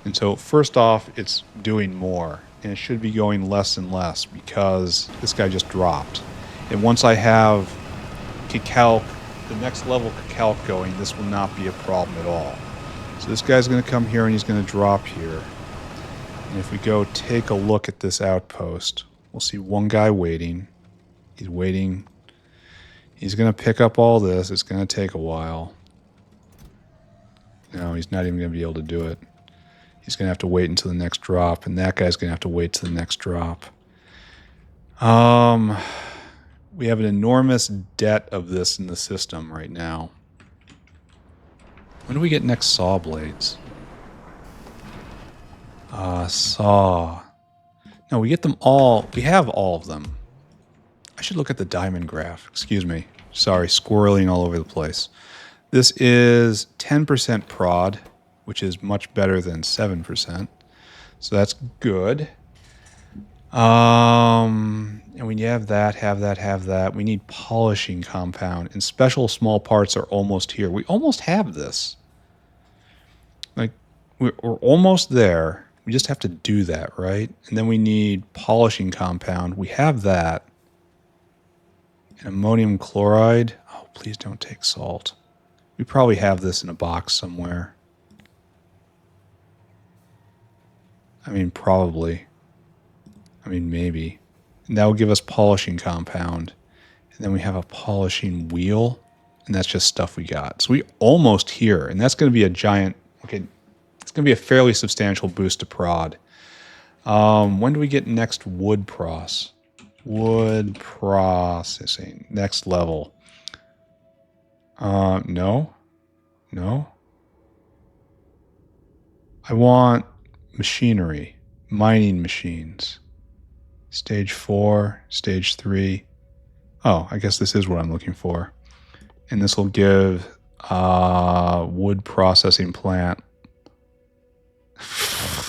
Speaker 1: And so first off, it's doing more. And it should be going less and less because this guy just dropped. And once I have Calc, the next level Calc going, this will not be a problem at all. So this guy's going to come here and he's going to drop here. And if we go take a look at this outpost, we'll see one guy waiting. He's waiting. He's going to pick up all this. It's going to take a while. No, he's not even going to be able to do it. He's going to have to wait until the next drop, and that guy's going to have to wait till the next drop. We have an enormous debt of this in the system right now. When do we get next saw blades? Saw. No, we get them all. We have all of them. I should look at the diamond graph. Excuse me. Sorry, squirreling all over the place. This is 10% prod, which is much better than 7%. So that's good. And we have that. We need polishing compound. And special small parts are almost here. We almost have this. Like, we're almost there. We just have to do that, right? And then we need polishing compound. We have that. And ammonium chloride. Oh, please don't take salt. We probably have this in a box somewhere. I mean, probably. I mean, maybe. And that will give us polishing compound. And then we have a polishing wheel. And that's just stuff we got. So we almost here. And that's going to be a giant... Okay, it's going to be a fairly substantial boost to prod. When do we get next wood pros? Wood processing. Next level. No. I want machinery. Mining machines. Stage 4, stage 3. Oh, I guess this is what I'm looking for. And this will give wood processing plant.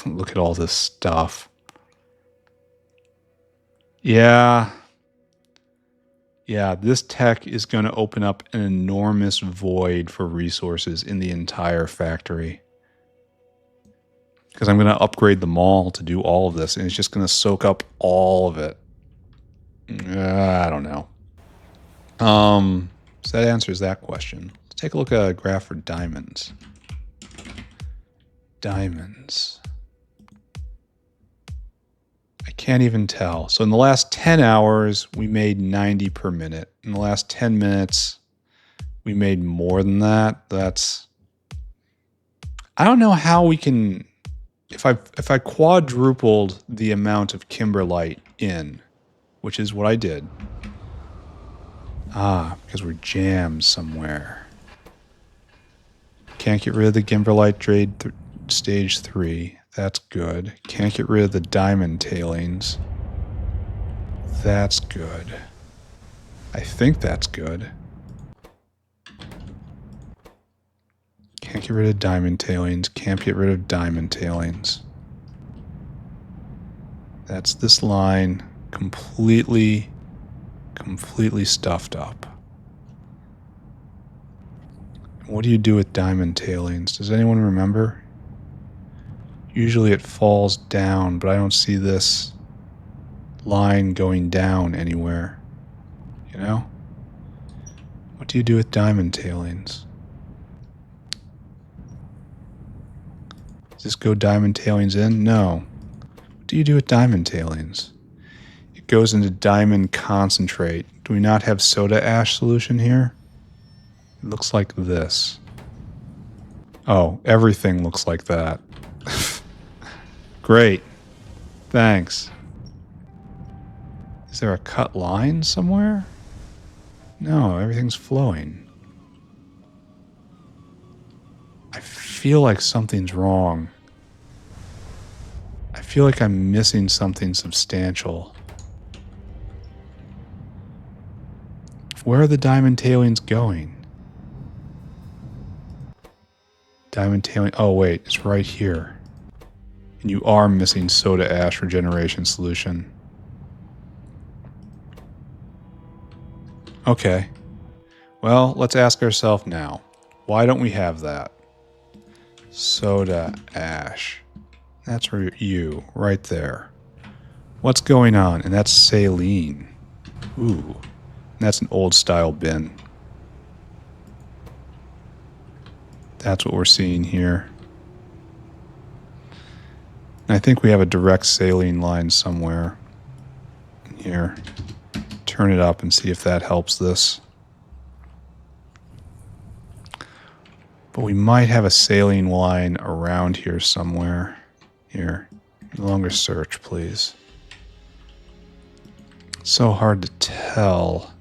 Speaker 1: Look at all this stuff. Yeah, this tech is going to open up an enormous void for resources in the entire factory. Because I'm going to upgrade them all to do all of this, and it's just going to soak up all of it. I don't know. So that answers that question. Let's take a look at a graph for diamonds. Diamonds. I can't even tell. So in the last 10 hours, we made 90 per minute. In the last 10 minutes, we made more than that. That's... I don't know how we can... If I quadrupled the amount of kimberlite in, which is what I did. Because we're jammed somewhere. Can't get rid of the kimberlite trade stage 3. That's good. Can't get rid of the diamond tailings. That's good. I think that's good. Can't get rid of diamond tailings. Can't get rid of diamond tailings. That's this line completely stuffed up. What do you do with diamond tailings? Does anyone remember? Usually it falls down, but I don't see this line going down anywhere. You know? What do you do with diamond tailings? Does this go diamond tailings in? No. What do you do with diamond tailings? It goes into diamond concentrate. Do we not have soda ash solution here? It looks like this. Oh, everything looks like that. Great. Thanks. Is there a cut line somewhere? No, everything's flowing. I feel like something's wrong. I feel like I'm missing something substantial. Where are the diamond tailings going? Diamond tailing... Oh, wait. It's right here. And you are missing soda ash regeneration solution. Okay. Well, let's ask ourselves now. Why don't we have that? Soda ash. That's where you, right there. What's going on? And that's saline. Ooh. That's an old style bin. That's what we're seeing here. And I think we have a direct saline line somewhere. Here. Turn it up and see if that helps this. But we might have a saline line around here somewhere. Here. No longer search, please. So hard to tell.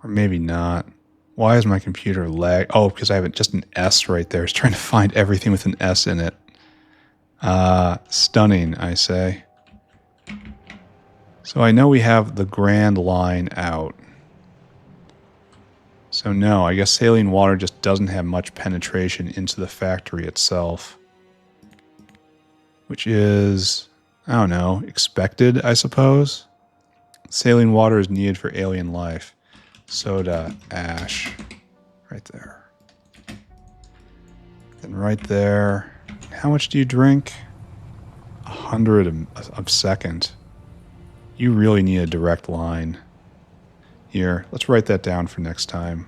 Speaker 1: Or maybe not. Why is my computer lag? Oh, because I have just an S right there. It's trying to find everything with an S in it. Stunning, I say. So I know we have the Grand Line out. So no, I guess saline water just doesn't have much penetration into the factory itself. Which is, I don't know, expected, I suppose. Saline water is needed for alien life. Soda ash. Right there. And right there. How much do you drink? 100 a second. You really need a direct line. Here, let's write that down for next time.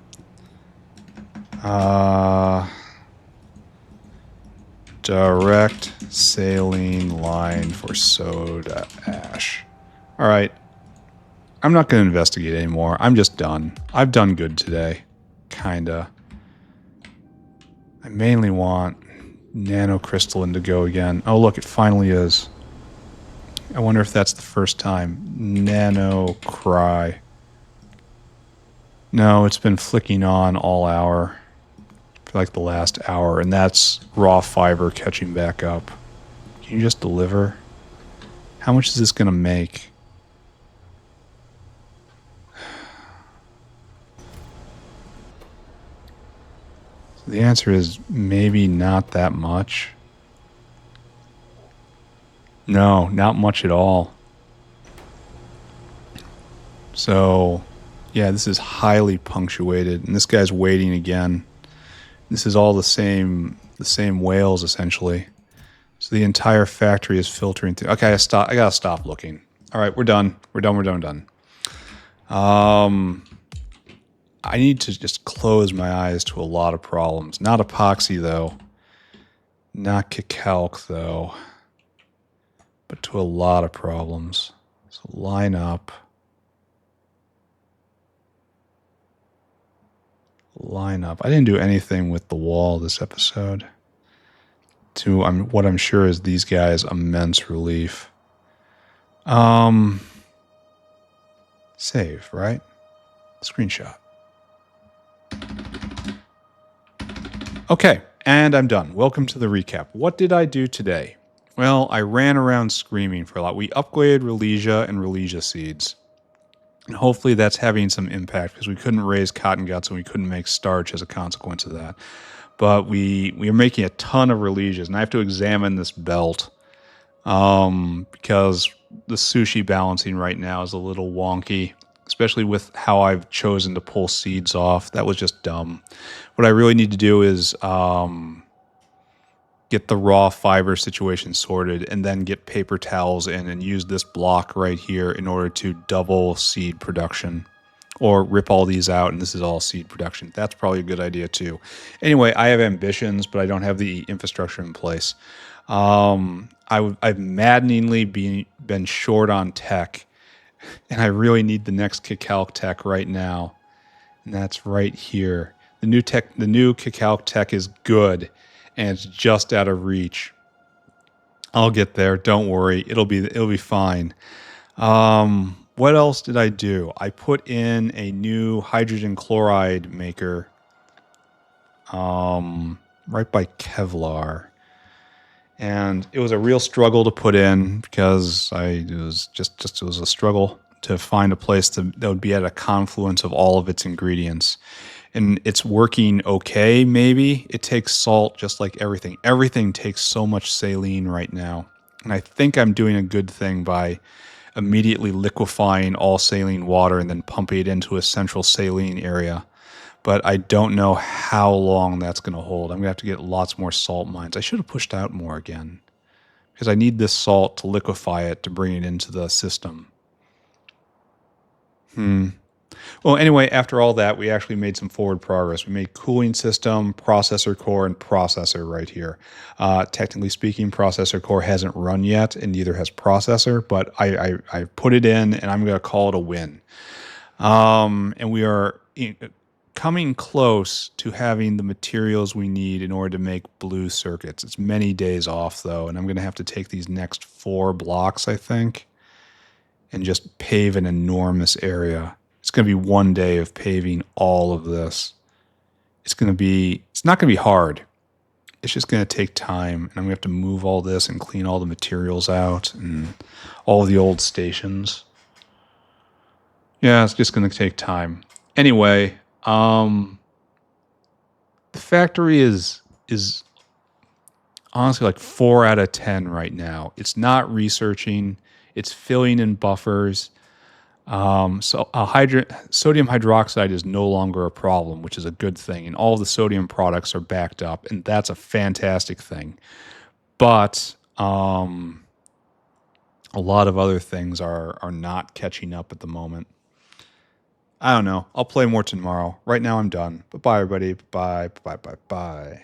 Speaker 1: Direct saline line for soda ash. All right. I'm not going to investigate anymore. I'm just done. I've done good today. Kinda. I mainly want nanocrystalline to go again. Oh, look, it finally is. I wonder if that's the first time. Nano cry. No, it's been flicking on all hour. For like the last hour. And that's raw fiber catching back up. Can you just deliver? How much is this going to make? So the answer is maybe not that much. No, not much at all. So, yeah, this is highly punctuated, and this guy's waiting again. This is all the same whales essentially. So the entire factory is filtering through. Okay, I gotta stop looking. All right, we're done. We're done. I need to just close my eyes to a lot of problems. Not epoxy though. Not Kicalc though. But to a lot of problems. So line up. Line up. I didn't do anything with the wall this episode. To what I'm sure is these guys' immense relief. Save, right? Screenshot. Okay, and I'm done. Welcome to the recap. What did I do today? Well, I ran around screaming for a lot. We upgraded Ralesia and Ralesia seeds. And hopefully that's having some impact because we couldn't raise cotton guts and we couldn't make starch as a consequence of that. But we are making a ton of Ralesias, and I have to examine this belt because the sushi balancing right now is a little wonky, especially with how I've chosen to pull seeds off. That was just dumb. What I really need to do is get the raw fiber situation sorted and then get paper towels in and use this block right here in order to double seed production. Or rip all these out and this is all seed production. That's probably a good idea too. Anyway, I have ambitions, but I don't have the infrastructure in place. I've maddeningly been short on tech, and I really need the next Kicalc tech right now. And that's right here. The new Kicalc tech is good, and it's just out of reach. I'll get there. Don't worry. It'll be fine. What else did I do? I put in a new hydrogen chloride maker right by Kevlar. And it was a real struggle to put in because it was a struggle to find a place that would be at a confluence of all of its ingredients. And it's working okay, maybe. It takes salt just like everything. Everything takes so much saline right now. And I think I'm doing a good thing by immediately liquefying all saline water and then pumping it into a central saline area. But I don't know how long that's going to hold. I'm going to have to get lots more salt mines. I should have pushed out more again because I need this salt to liquefy it to bring it into the system. Well, anyway, after all that, we actually made some forward progress. We made cooling system, processor core, and processor right here. Technically speaking, processor core hasn't run yet, and neither has processor, but I put it in, and I'm going to call it a win. And we are coming close to having the materials we need in order to make blue circuits. It's many days off, though, and I'm going to have to take these next 4 blocks, I think, and just pave an enormous area. It's going to be one day of paving all of this. It's not going to be hard. It's just going to take time. And I'm going to have to move all this and clean all the materials out and all the old stations. Yeah, it's just going to take time. Anyway, the factory is honestly like 4 out of 10 right now. It's not researching. It's filling in buffers. Sodium hydroxide is no longer a problem, which is a good thing. And all the sodium products are backed up, and that's a fantastic thing. But a lot of other things are not catching up at the moment. I don't know. I'll play more tomorrow. Right now I'm done. Bye-bye, everybody. Bye, bye, bye, bye.